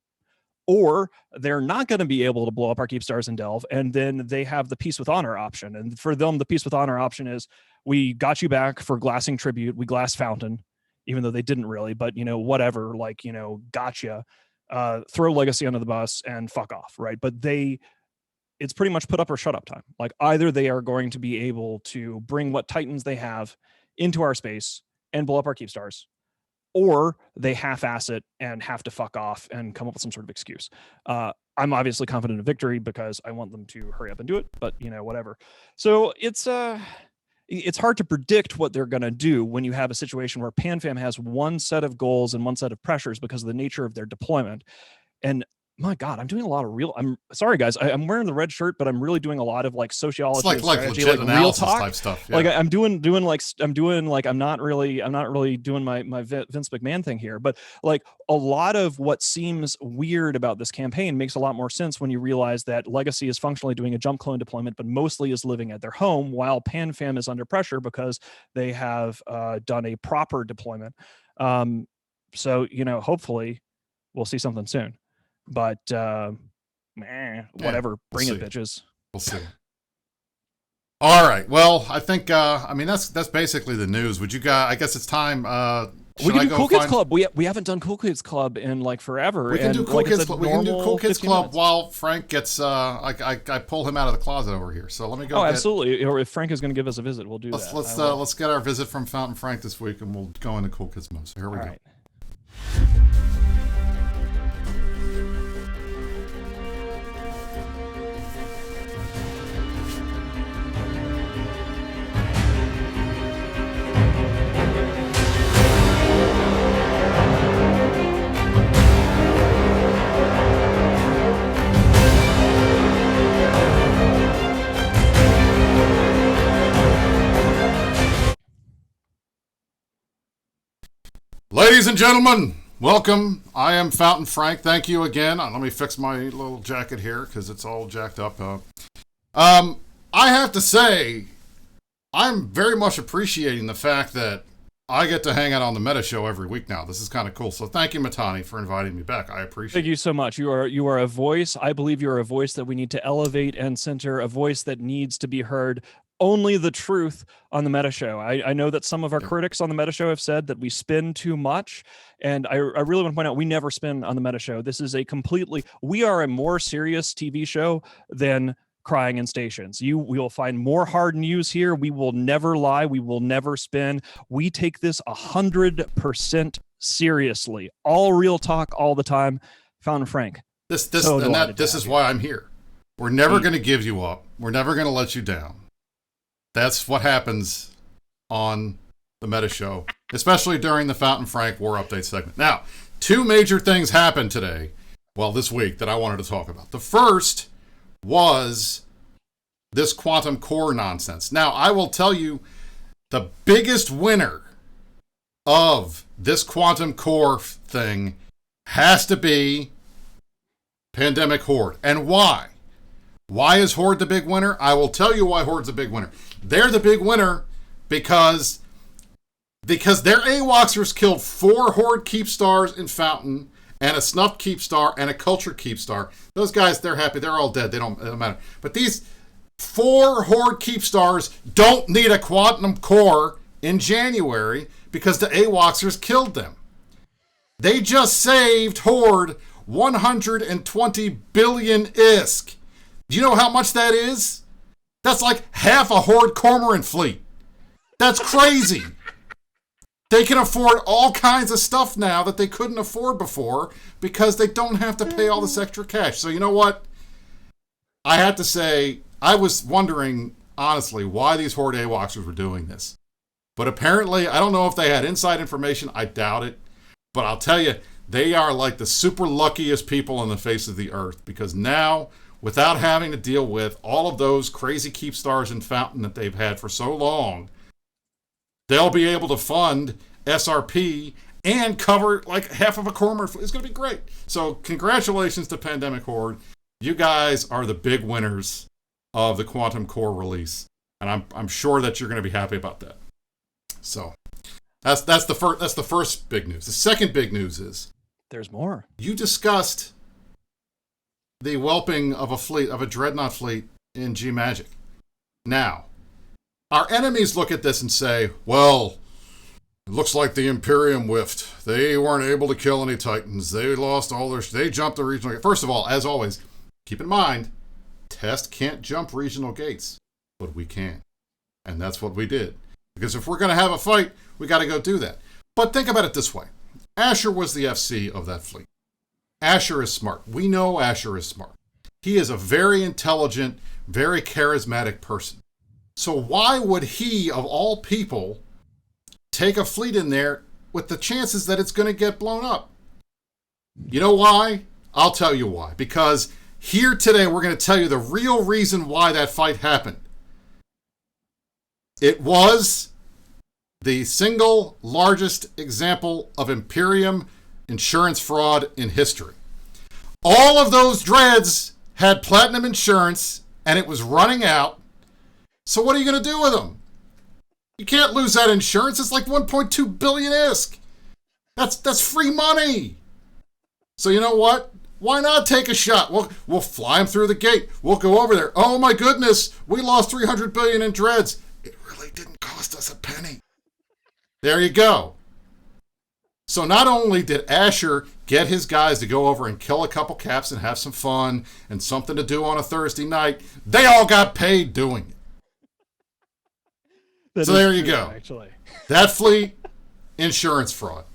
or they're not going to be able to blow up our Keep Stars in Delve, and then they have the Peace with Honor option. And for them, the Peace with Honor option is, we got you back for glassing tribute, we glass fountain, even though they didn't really, but whatever, like, gotcha, throw Legacy under the bus and fuck off, right? But it's pretty much put up or shut up time. Like either they are going to be able to bring what Titans they have into our space and blow up our Keep Stars, or they half-ass it and have to fuck off and come up with some sort of excuse. I'm obviously confident of victory because I want them to hurry up and do it, but whatever. So it's hard to predict what they're going to do when you have a situation where PanFam has one set of goals and one set of pressures because of the nature of their deployment. And my God, I'm doing a lot of I'm sorry, guys. I'm wearing the red shirt, but I'm really doing a lot of like sociology, it's like strategy, legit like real talk type stuff. Yeah. Like I'm not really doing my Vince McMahon thing here, but like a lot of what seems weird about this campaign makes a lot more sense when you realize that Legacy is functionally doing a jump clone deployment, but mostly is living at their home, while PanFam is under pressure because they have done a proper deployment. So hopefully we'll see something soon. But whatever, bring it, bitches. We'll see. All right. Well, I think that's basically the news. Would you guys? I guess it's time. We can do Cool Kids Club. We haven't done Cool Kids Club in like forever. We can do Cool Kids Club. We can do Cool Kids Club while Frank gets. I pull him out of the closet over here. So let me go. Oh, absolutely. Or if Frank is going to give us a visit, we'll do that. Let's get our visit from Fountain Frank this week, and we'll go into Cool Kids mode. So here we go. Right. Ladies and gentlemen, welcome. I am Fountain Frank. Thank you again. Let me fix my little jacket here because it's all jacked up. I have to say, I'm very much appreciating the fact that I get to hang out on the Meta Show every week now. This is kind of cool. So thank you, Matani, for inviting me back. I appreciate it. Thank you so much. You are a voice. I believe you are a voice that we need to elevate and center, a voice that needs to be heard. Only the truth on the Meta Show. I know that some of our critics on the Meta Show have said that we spin too much. And I really want to point out, we never spin on the Meta Show. This is we are a more serious TV show than Crying in Stations. We will find more hard news here. We will never lie. We will never spin. We take this 100% seriously. All real talk all the time. Fountain Frank. This is why I'm here. We're never going to give you up. We're never going to let you down. That's what happens on the Meta Show, especially during the Fountain Frank War Update segment. Now, two major things happened today, this week, that I wanted to talk about. The first was this quantum core nonsense. Now, I will tell you, the biggest winner of this quantum core thing has to be Pandemic Horde. And why? Why is Horde the big winner? I will tell you why Horde's the big winner. They're the big winner because their AWOXers killed 4 Horde Keep Stars in Fountain, and a Snuffed Keep Star, and a Culture Keep Star. Those guys, they're happy. They're all dead. They don't matter. But these 4 Horde Keep Stars don't need a quantum core in January because the AWOXers killed them. They just saved Horde 120 billion ISK. Do you know how much that is? That's like half a Horde Cormorant fleet. That's crazy. They can afford all kinds of stuff now that they couldn't afford before because they don't have to pay all this extra cash. So you know what? I had to say, I was wondering, honestly, why these Horde AWOXers were doing this. But apparently, I don't know if they had inside information. I doubt it. But I'll tell you, they are like the super luckiest people on the face of the earth because now, without having to deal with all of those crazy Keep Stars in Fountain that they've had for so long, they'll be able to fund SRP and cover like half of a Cormorant. It's going to be great. So congratulations to Pandemic Horde. You guys are the big winners of the Quantum Core release. And I'm sure that you're going to be happy about that. So that's the first big news. The second big news is there's more. You discussed the whelping of a Dreadnought fleet in G Magic. Now, our enemies look at this and say, well, it looks like the Imperium whiffed. They weren't able to kill any Titans. They lost all they jumped the regional gate. First of all, as always, keep in mind, Test can't jump regional gates, but we can. And that's what we did. Because if we're going to have a fight, we got to go do that. But think about it this way. Asher was the FC of that fleet. Asher is smart. We know Asher is smart. He is a very intelligent, very charismatic person. So why would he, of all people, take a fleet in there with the chances that it's going to get blown up? You know why? I'll tell you why. Because here today, we're going to tell you the real reason why that fight happened. It was the single largest example of Imperium insurance fraud in history. All of those dreads had platinum insurance, and it was running out. So what are you going to do with them? You can't lose that insurance. It's like 1.2 billion ISK. That's free money. So you know what? Why not take a shot? We'll fly them through the gate. We'll go over there. Oh my goodness, we lost 300 billion in dreads. It really didn't cost us a penny. There you go. So not only did Asher get his guys to go over and kill a couple caps and have some fun and something to do on a Thursday night, they all got paid doing it. So there you go. Actually. That fleet, insurance fraud.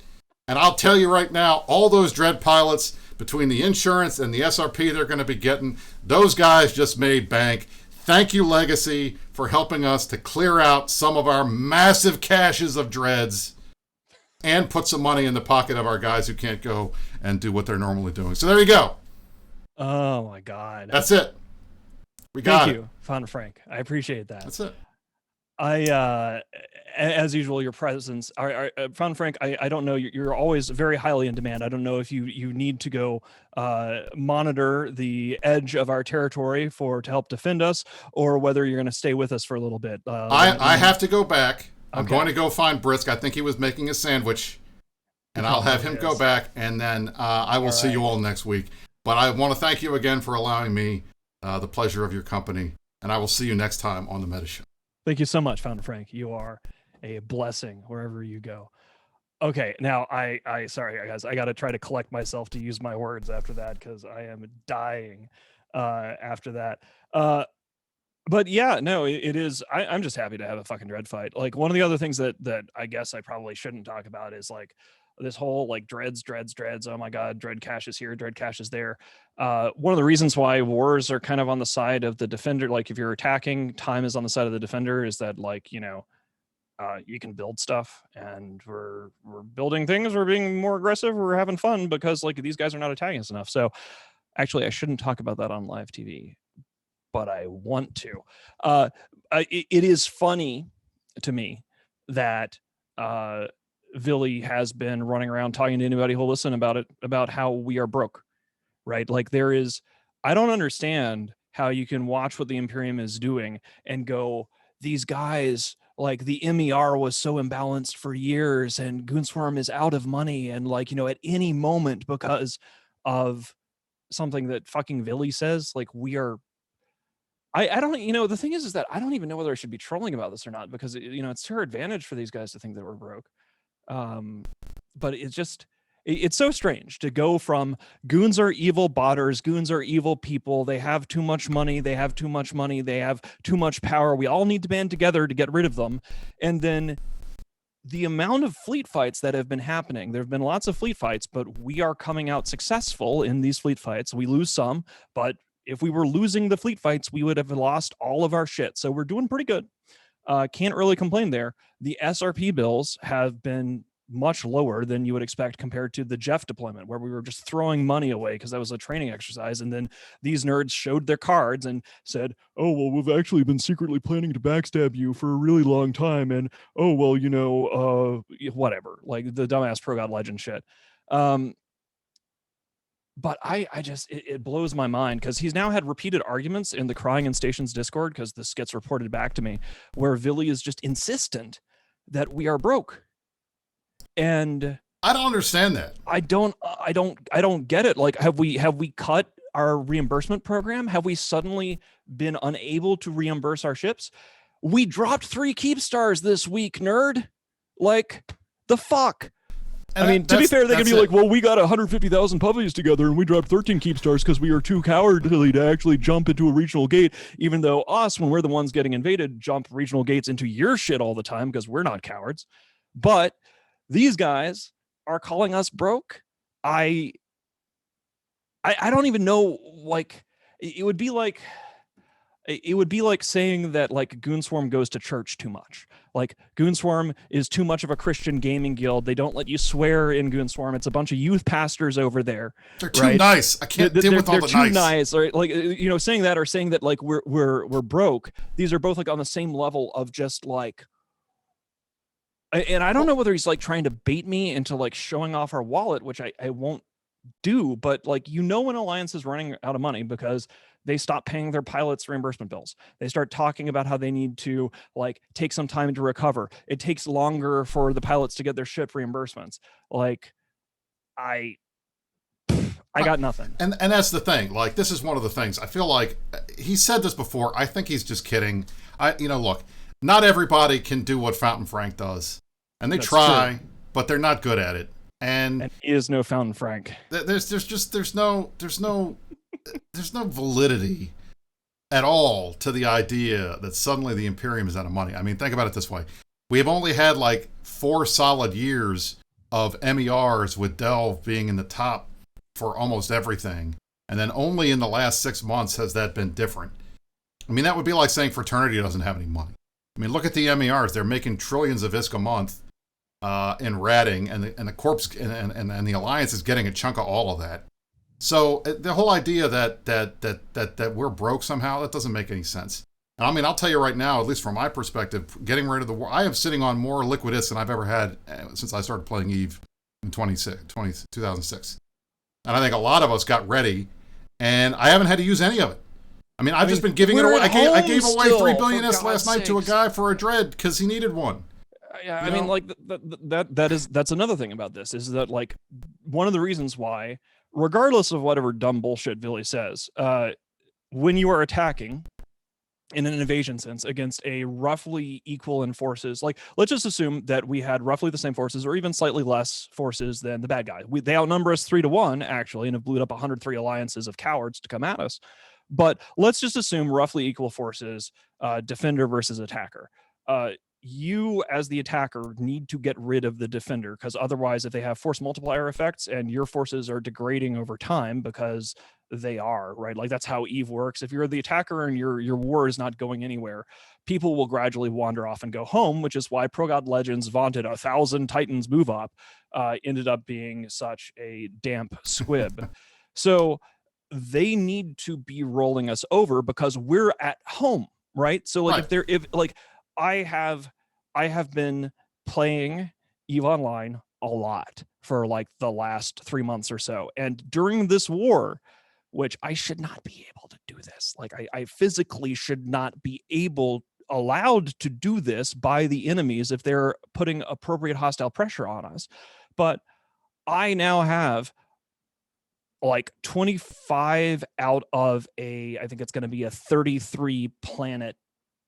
And I'll tell you right now, all those dread pilots, between the insurance and the SRP they're going to be getting, those guys just made bank. Thank you, Legacy, for helping us to clear out some of our massive caches of dreads and put some money in the pocket of our guys who can't go and do what they're normally doing. So there you go. Oh, my God. That's it. We got it. Thank you, Fountain Frank. I appreciate that. That's it. As usual, your presence, Found Frank. I don't know. You're always very highly in demand. I don't know if you need to go monitor the edge of our territory to help defend us, or whether you're going to stay with us for a little bit. I have to go back. I'm Okay. going to go find Brisk. I think he was making a sandwich, and I'll have him go back, and then I will see you all next week. But I want to thank you again for allowing me the pleasure of your company, and I will see you next time on the Meta Show. Thank you so much, Founder Frank. You are a blessing wherever you go. Okay, now I sorry guys, I got to try to collect myself to use my words after that, because I am dying after that. But yeah, no, it is. I'm just happy to have a fucking dread fight. Like, one of the other things that I guess I probably shouldn't talk about is like this whole like dreads. Oh my God, dread cache is here, dread cache is there. One of the reasons why wars are kind of on the side of the defender, like if you're attacking, time is on the side of the defender, is that like, you know, you can build stuff, and we're building things, we're being more aggressive, we're having fun because like these guys are not attacking us enough. So actually I shouldn't talk about that on live TV, but I want to. It is funny to me that Villy has been running around talking to anybody who'll listen about how we are broke, right? Like I don't understand how you can watch what the Imperium is doing and go, these guys, like the MER was so imbalanced for years, and Goonswarm is out of money, and like, you know, at any moment because of something that fucking Villy says, like we are. I don't, you know, the thing is that I don't even know whether I should be trolling about this or not, because you know, it's to our advantage for these guys to think that we're broke. But it's so strange to go from goons are evil botters, goons are evil people, they have too much money, they have too much power, we all need to band together to get rid of them. And then the amount of fleet fights that have been happening, there have been lots of fleet fights, but we are coming out successful in these fleet fights. We lose some, but if we were losing the fleet fights, we would have lost all of our shit. So we're doing pretty good. Can't really complain there. The SRP bills have been much lower than you would expect compared to the Jeff deployment, where we were just throwing money away because that was a training exercise. And then these nerds showed their cards and said, oh, well, we've actually been secretly planning to backstab you for a really long time. And, oh, well, you know, whatever, like the dumbass Pro God Legend shit. But I just, it blows my mind, because he's now had repeated arguments in the Crying in Stations Discord, because this gets reported back to me, where Villy is just insistent that we are broke. And I don't understand that. I don't get it. Like, have we cut our reimbursement program? Have we suddenly been unable to reimburse our ships? We dropped 3 keep stars this week, nerd. Like, the fuck? And I mean, to be fair, they can be like, well, we got 150,000 puppies together and we dropped 13 keep stars because we were too cowardly to actually jump into a regional gate, even though us, when we're the ones getting invaded, jump regional gates into your shit all the time because we're not cowards. But these guys are calling us broke. I don't even know, like, it would be like saying that like Goonswarm goes to church too much. Like, Goonswarm is too much of a Christian gaming guild. They don't let you swear in Goonswarm. It's a bunch of youth pastors over there. They're too nice. I can't deal with all the nice. They're too nice. Or like, you know, saying that, or saying that like we're broke. These are both like on the same level of just like. And I don't know whether he's like trying to bait me into like showing off our wallet, which I won't do, but like, you know, when Alliance is running out of money because they stop paying their pilots reimbursement bills, they start talking about how they need to like take some time to recover. It takes longer for the pilots to get their ship reimbursements. Like, I got nothing. And that's the thing. Like, this is one of the things I feel like he said this before. I think he's just kidding. Look, not everybody can do what Fountain Frank does, and they try, but they're not good at it. And he is no Fountain Frank. There's no validity at all to the idea that suddenly the Imperium is out of money. I mean, think about it this way. We have only had like 4 solid years of MERs, with Delve being in the top for almost everything. And then only in the last 6 months has that been different. I mean, that would be like saying Fraternity doesn't have any money. I mean, look at the MERs. They're making trillions of ISK a month in ratting, and the corps and the Alliance is getting a chunk of all of that. So the whole idea that we're broke somehow, that doesn't make any sense. And I mean, I'll tell you right now, at least from my perspective, getting rid of the war, I am sitting on more liquid than I've ever had since I started playing EVE in 2006. And I think a lot of us got ready, and I haven't had to use any of it. I mean, I've just been giving it away. I gave away 3 billion S last night to a guy for a dread because he needed one. Yeah, I mean, like that's another thing about this is that, like, one of the reasons why, regardless of whatever dumb bullshit Billy says, when you are attacking in an invasion sense against a roughly equal in forces, like, let's just assume that we had roughly the same forces or even slightly less forces than the bad guy. They outnumber us 3-1 actually, and have blew up 103 alliances of cowards to come at us. But let's just assume roughly equal forces, defender versus attacker. You as the attacker need to get rid of the defender, because otherwise, if they have force multiplier effects and your forces are degrading over time, because they are, right? Like, that's how EVE works. If you're the attacker and your war is not going anywhere, people will gradually wander off and go home, which is why Pro God Legends vaunted 1,000 Titans move up ended up being such a damp squib. So they need to be rolling us over because we're at home, right? So, like, right. I have been playing EVE Online a lot for like the last 3 months or so. And during this war, which I should not be able to do this, like, I physically should not be allowed to do this by the enemies if they're putting appropriate hostile pressure on us. But I now have like 25 out of I think it's going to be a 33 planet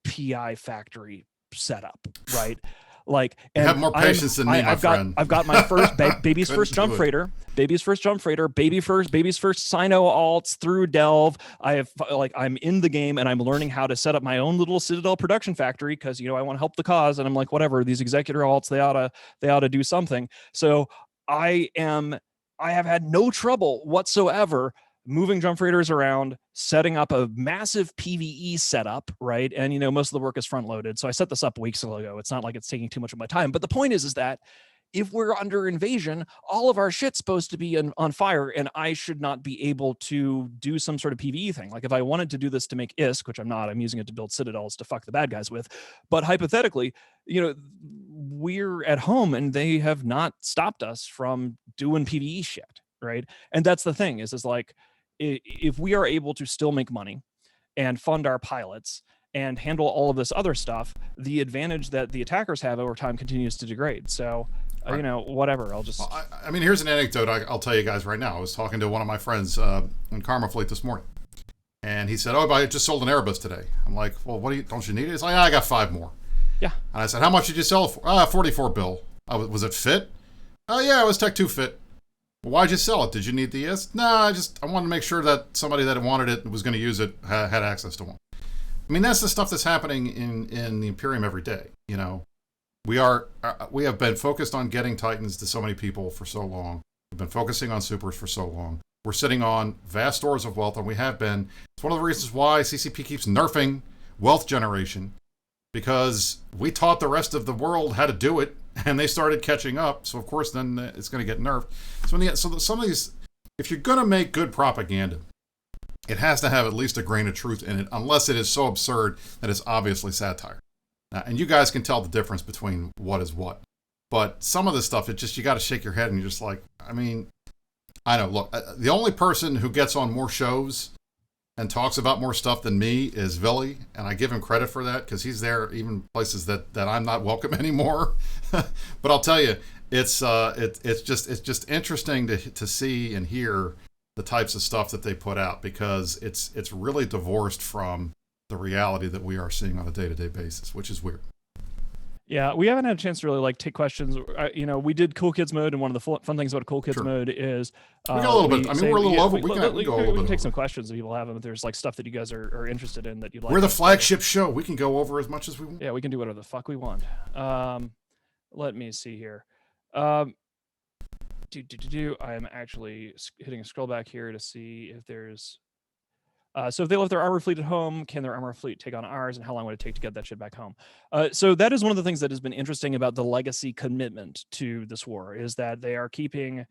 PI factory setup, right? Like, and you have more patience than me, my friend. I've got my first baby's first jump freighter, baby's first Sino alts through Delve. I'm in the game and I'm learning how to set up my own little Citadel production factory because, I want to help the cause, and I'm like, whatever, these executor alts, they ought to do something. So I have had no trouble whatsoever moving jump freighters around, setting up a massive PvE setup, right? And, most of the work is front loaded. So I set this up weeks ago. It's not like it's taking too much of my time. But the point is that if we're under invasion, all of our shit's supposed to be on fire, and I should not be able to do some sort of PvE thing. Like, if I wanted to do this to make ISK, which I'm not, I'm using it to build citadels to fuck the bad guys with. But hypothetically, we're at home and they have not stopped us from doing PvE shit, right? And that's the thing is like, if we are able to still make money and fund our pilots and handle all of this other stuff, the advantage that the attackers have over time continues to degrade. So, right. Whatever. I'll just. Well, I mean, here's an anecdote I'll tell you guys right now. I was talking to one of my friends in Karma Fleet this morning, and he said, "Oh, but I just sold an Erebus today." I'm like, "Well, don't you need it?" He's like, "I got 5 more." Yeah. And I said, "How much did you sell it for?" 44 bill. Was it fit? Oh yeah, it was Tech 2 fit. Well, why'd you sell it? Did you need the ES? No, I wanted to make sure that somebody that wanted it and was going to use it had access to one. I mean, that's the stuff that's happening in the Imperium every day. We have been focused on getting Titans to so many people for so long. We've been focusing on supers for so long. We're sitting on vast stores of wealth, and we have been. It's one of the reasons why CCP keeps nerfing wealth generation, because we taught the rest of the world how to do it, and they started catching up. So of course, then it's going to get nerfed. So some of these, if you're going to make good propaganda, it has to have at least a grain of truth in it, unless it is so absurd that it's obviously satire. And you guys can tell the difference between what is what. But some of this stuff, you got to shake your head and you're just like, I mean, I know. Look, the only person who gets on more shows and talks about more stuff than me is Villy, and I give him credit for that because he's there even places that I'm not welcome anymore. But I'll tell you, it's just interesting to see and hear the types of stuff that they put out, because it's really divorced from the reality that we are seeing on a day-to-day basis, which is weird. Yeah, we haven't had a chance to really take questions. We did Cool Kids mode, and one of the fun things about Cool Kids mode is we got a little bit. I mean, we're a little over. We can take some questions if people have them. If there's like stuff that you guys are interested in that you'd like. We're the flagship show. We can go over as much as we want. Yeah, we can do whatever the fuck we want. Let me see here. I am actually hitting a scroll back here to see if there's. So if they left their armor fleet at home, can their armor fleet take on ours, and how long would it take to get that shit back home? So that is one of the things that has been interesting about the legacy commitment to this war, is that they are keeping,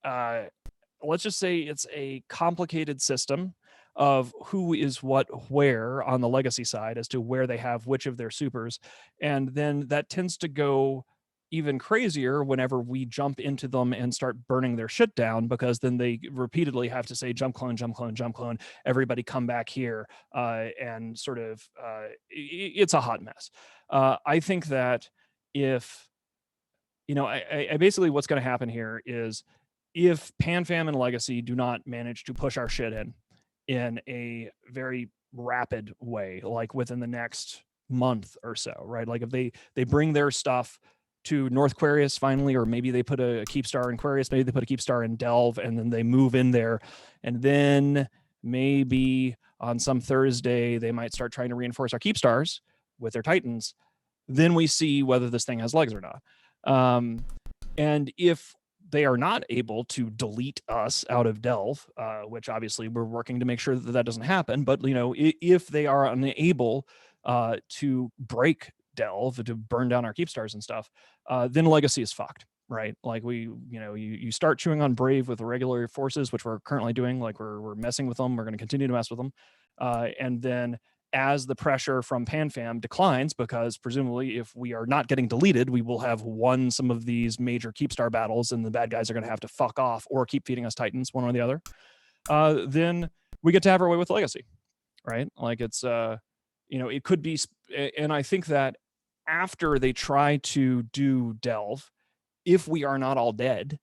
let's just say it's a complicated system of who is what where on the legacy side as to where they have which of their supers. And then that tends to go even crazier whenever we jump into them and start burning their shit down, because then they repeatedly have to say jump clone, jump clone, jump clone, everybody come back here, and sort of it's a hot mess. I think that if I basically, what's going to happen here is, if PanFam and Legacy do not manage to push our shit in a very rapid way, like within the next month or so, right? Like if they bring their stuff to North Quarius finally, or maybe they put a keep star in Quarius, maybe they put a keep star in Delve, and then they move in there, and then maybe on some Thursday they might start trying to reinforce our keep stars with their Titans. Then we see whether this thing has legs or not. And if they are not able to delete us out of Delve, which obviously we're working to make sure that that doesn't happen, but if they are unable to break Delve, to burn down our keep stars and stuff, then Legacy is fucked, right? Like you start chewing on Brave with the regular forces, which we're currently doing. Like we're messing with them, we're going to continue to mess with them, and then as the pressure from PanFam declines, because presumably if we are not getting deleted, we will have won some of these major keepstar battles, and the bad guys are going to have to fuck off or keep feeding us Titans, one or the other. Then we get to have our way with Legacy, right? Like it's, it could be, and I think that after they try to do Delve, if we are not all dead,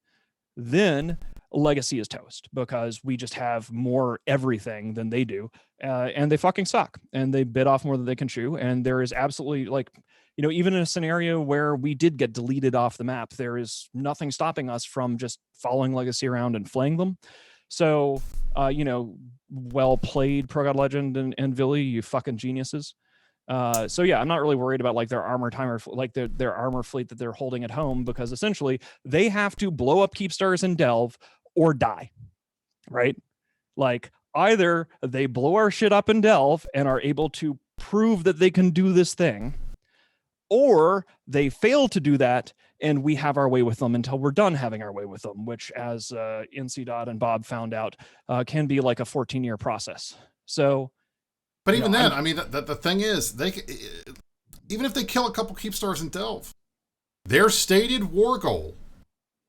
then Legacy is toast, because we just have more everything than they do, and they fucking suck, and they bit off more than they can chew. And there is absolutely, like, even in a scenario where we did get deleted off the map, there is nothing stopping us from just following Legacy around and flaying them. So, well played, Pro God Legend and Villy, you fucking geniuses. So yeah, I'm not really worried about like their armor timer, like their armor fleet that they're holding at home, because essentially they have to blow up keep stars in Delve or die, right? Like either they blow our shit up in Delve and are able to prove that they can do this thing, or they fail to do that and we have our way with them until we're done having our way with them, which, as NC Dot and Bob found out, can be like a 14-year process. So, but even then, I mean, the thing is, even if they kill a couple keep stars in Delve, their stated war goal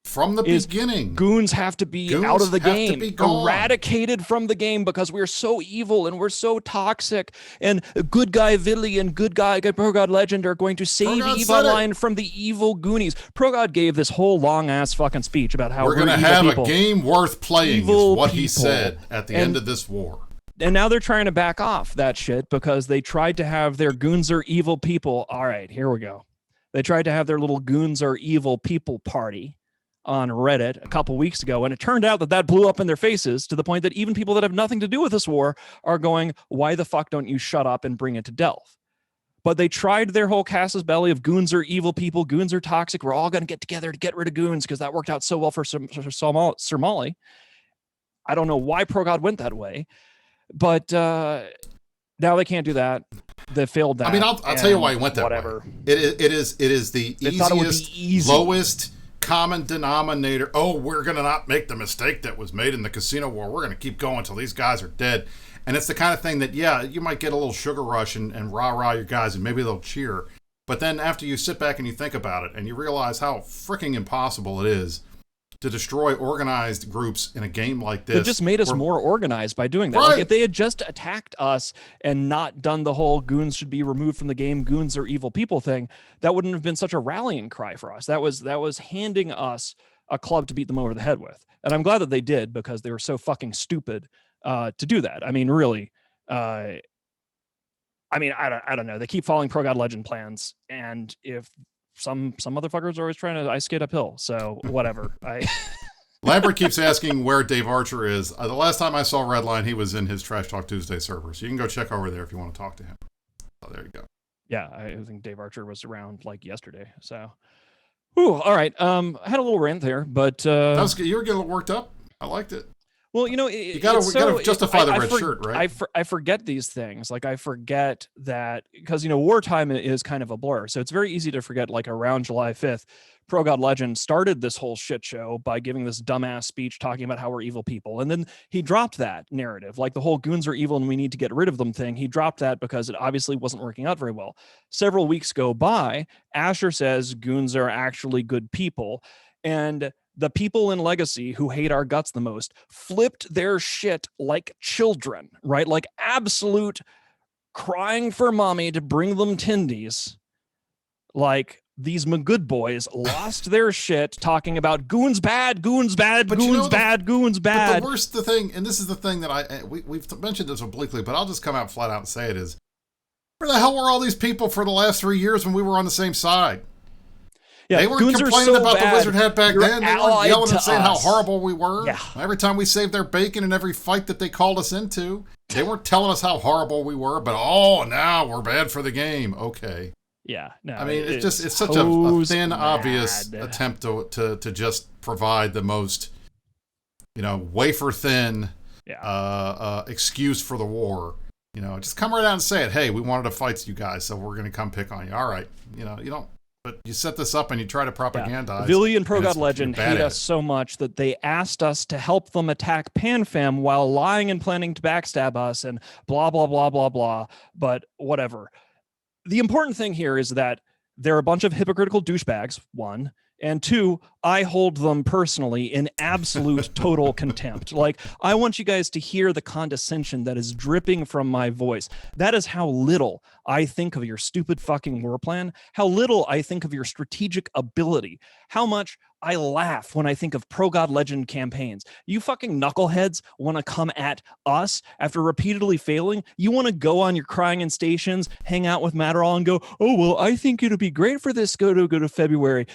from the beginning, goons have to be out of the game, eradicated from the game, because we're so evil and we're so toxic, and good guy Villy and good Pro God Legend are going to save Eve Online from the evil Goonies. Pro God gave this whole long ass fucking speech about how we're going to have a game worth playing, is what he said at the end of this war. And now they're trying to back off that shit because they tried to have their goons are evil people. All right, here we go. They tried to have their little goons are evil people party on Reddit a couple weeks ago, and it turned out that blew up in their faces, to the point that even people that have nothing to do with this war are going, why the fuck don't you shut up and bring it to Delve? But they tried their whole casus belli of goons are evil people, goons are toxic, we're all going to get together to get rid of goons because that worked out so well for Sir Molly. I don't know why Pro God went that way, but now they can't do that. They failed that. I mean, I'll tell you why he went that way. It is the easiest, lowest common denominator. Oh, we're going to not make the mistake that was made in the casino war. We're going to keep going until these guys are dead. And it's the kind of thing that, yeah, you might get a little sugar rush and rah-rah your guys, and maybe they'll cheer. But then after you sit back and you think about it, and you realize how freaking impossible it is to destroy organized groups in a game like this. It just made us more organized by doing that. Right. Like if they had just attacked us and not done the whole goons should be removed from the game, goons are evil people thing, that wouldn't have been such a rallying cry for us. That was handing us a club to beat them over the head with. And I'm glad that they did, because they were so fucking stupid to do that. I mean, really, I don't know. They keep following Pro God Legend plans, and if some motherfuckers are always trying to ice skate uphill, so whatever. Lambert keeps asking where Dave Archer is. The last time I saw Redline, he was in his Trash Talk Tuesday server, so you can go check over there if you want to talk to him. So there you go. Yeah, I think Dave Archer was around like yesterday. So, all right. I had a little rant there, but that was good. You were getting worked up. I liked it. Well, you know, You gotta justify the red shirt, right? I forget these things. Like I forget that because, you know, wartime is kind of a blur. So it's very easy to forget, like around July 5th, Pro God Legend started this whole shit show by giving this dumbass speech talking about how we're evil people. And then he dropped that narrative, like the whole goons are evil and we need to get rid of them thing. He dropped that because it obviously wasn't working out very well. Several weeks go by. Asher says goons are actually good people. And the people in Legacy who hate our guts the most flipped their shit like children, right? Like absolute crying for mommy to bring them tindies. Like these good boys lost their shit talking about goons bad, goons bad, But goons bad, goons bad. But the worst, the thing, and this is the thing that we've mentioned this obliquely, but I'll just come out flat out and say it is, where the hell were all these people for the last 3 years when we were on the same side? Yeah, they weren't complaining about the Wizard Hat back then. They weren't yelling and saying how horrible we were. Yeah. Every time we saved their bacon in every fight that they called us into, they weren't telling us how horrible we were, but now we're bad for the game. Okay. Yeah. No, I mean, it's such a thin, obvious attempt to just provide the most, wafer thin excuse for the war. Just come right out and say it. Hey, we wanted to fight you guys, so we're going to come pick on you. All right. You don't. But you set this up and you try to propagandize. Yeah. Villy and Pro God Legend hate us so much that they asked us to help them attack PanFam while lying and planning to backstab us and blah, blah, blah, blah, blah. But whatever. The important thing here is that they're a bunch of hypocritical douchebags, one. And two, I hold them personally in absolute total contempt. Like, I want you guys to hear the condescension that is dripping from my voice. That is how little I think of your stupid fucking war plan, how little I think of your strategic ability, how much I laugh when I think of Pro God Legend campaigns. You fucking knuckleheads want to come at us after repeatedly failing? You want to go on your crying in stations, hang out with Matterall and go, oh, well, I think it'll be great for this go to February.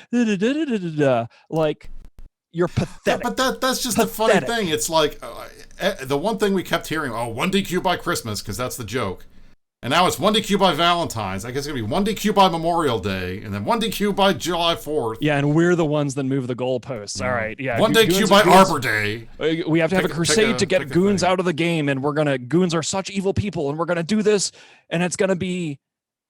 Like, you're pathetic. Yeah, but that's just the funny thing. It's like the one thing we kept hearing, 1 DQ by Christmas, because that's the joke. And now it's 1 DQ by Valentine's. I guess it's going to be 1 DQ by Memorial Day, and then 1 DQ by July 4th. Yeah, and we're the ones that move the goalposts. All right, yeah. 1 DQ by Arbor Day. We have to have a crusade to get goons out of the game, and goons are such evil people, and we're going to do this, and it's going to be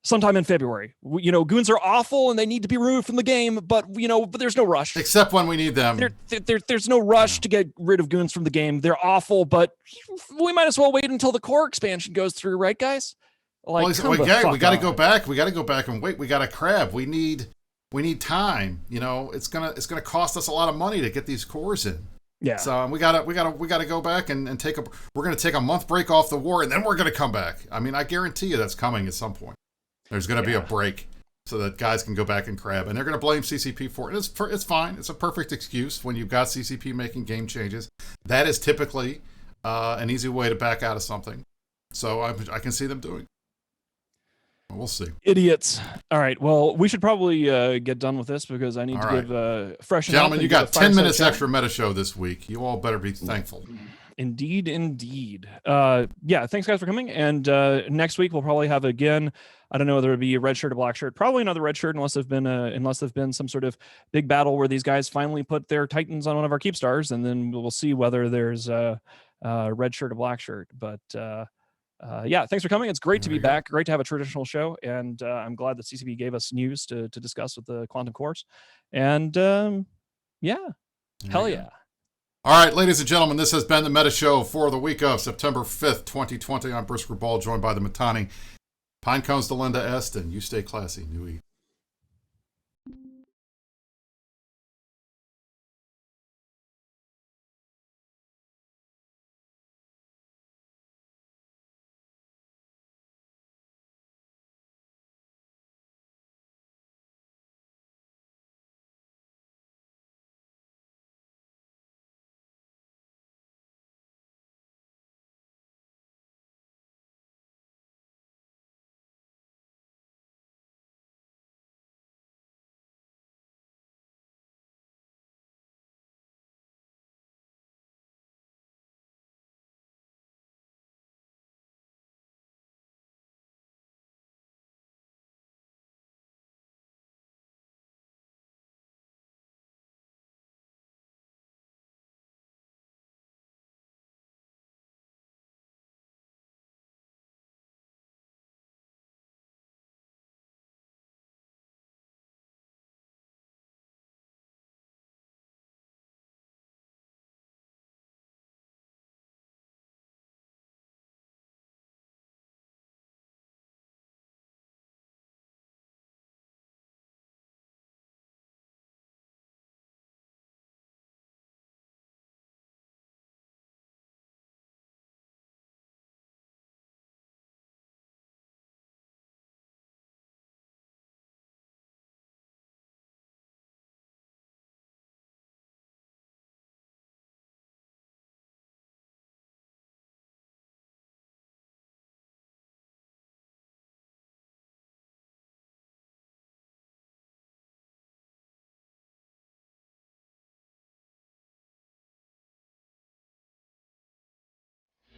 sometime in February. Goons are awful, and they need to be removed from the game, but there's no rush. Except when we need them. There's no rush to get rid of goons from the game. They're awful, but we might as well wait until the core expansion goes through, right, guys? Like, we got to go back. We got to go back and wait. We got a crab. We need time. It's gonna cost us a lot of money to get these cores in. Yeah. So we gotta go back and we're gonna take a month break off the war, and then we're gonna come back. I mean, I guarantee you that's coming at some point. There's gonna be a break so that guys can go back and crab, and they're gonna blame CCP for it. It's fine. It's a perfect excuse when you've got CCP making game changes. That is typically an easy way to back out of something. So I can see them doing it. We'll see. Idiots. All right. Well, we should probably get done with this because I need to give fresh. Gentlemen, you got 10 minutes extra meta show this week. You all better be thankful. Indeed. Yeah. Thanks, guys, for coming. And next week we'll probably have again. I don't know whether it'll be a red shirt or black shirt. Probably another red shirt, unless there've been some sort of big battle where these guys finally put their Titans on one of our keep stars, and then we'll see whether there's a red shirt or black shirt. But. Yeah, thanks for coming. It's great to be back. Great to have a traditional show, and I'm glad that CCP gave us news to discuss with the quantum cores. And hell yeah. All right, ladies and gentlemen, this has been the Meta Show for the week of September 5th, 2020. I'm Brisker Ball, joined by the Matani. Pine cones to Linda Est, and you stay classy, New Eve.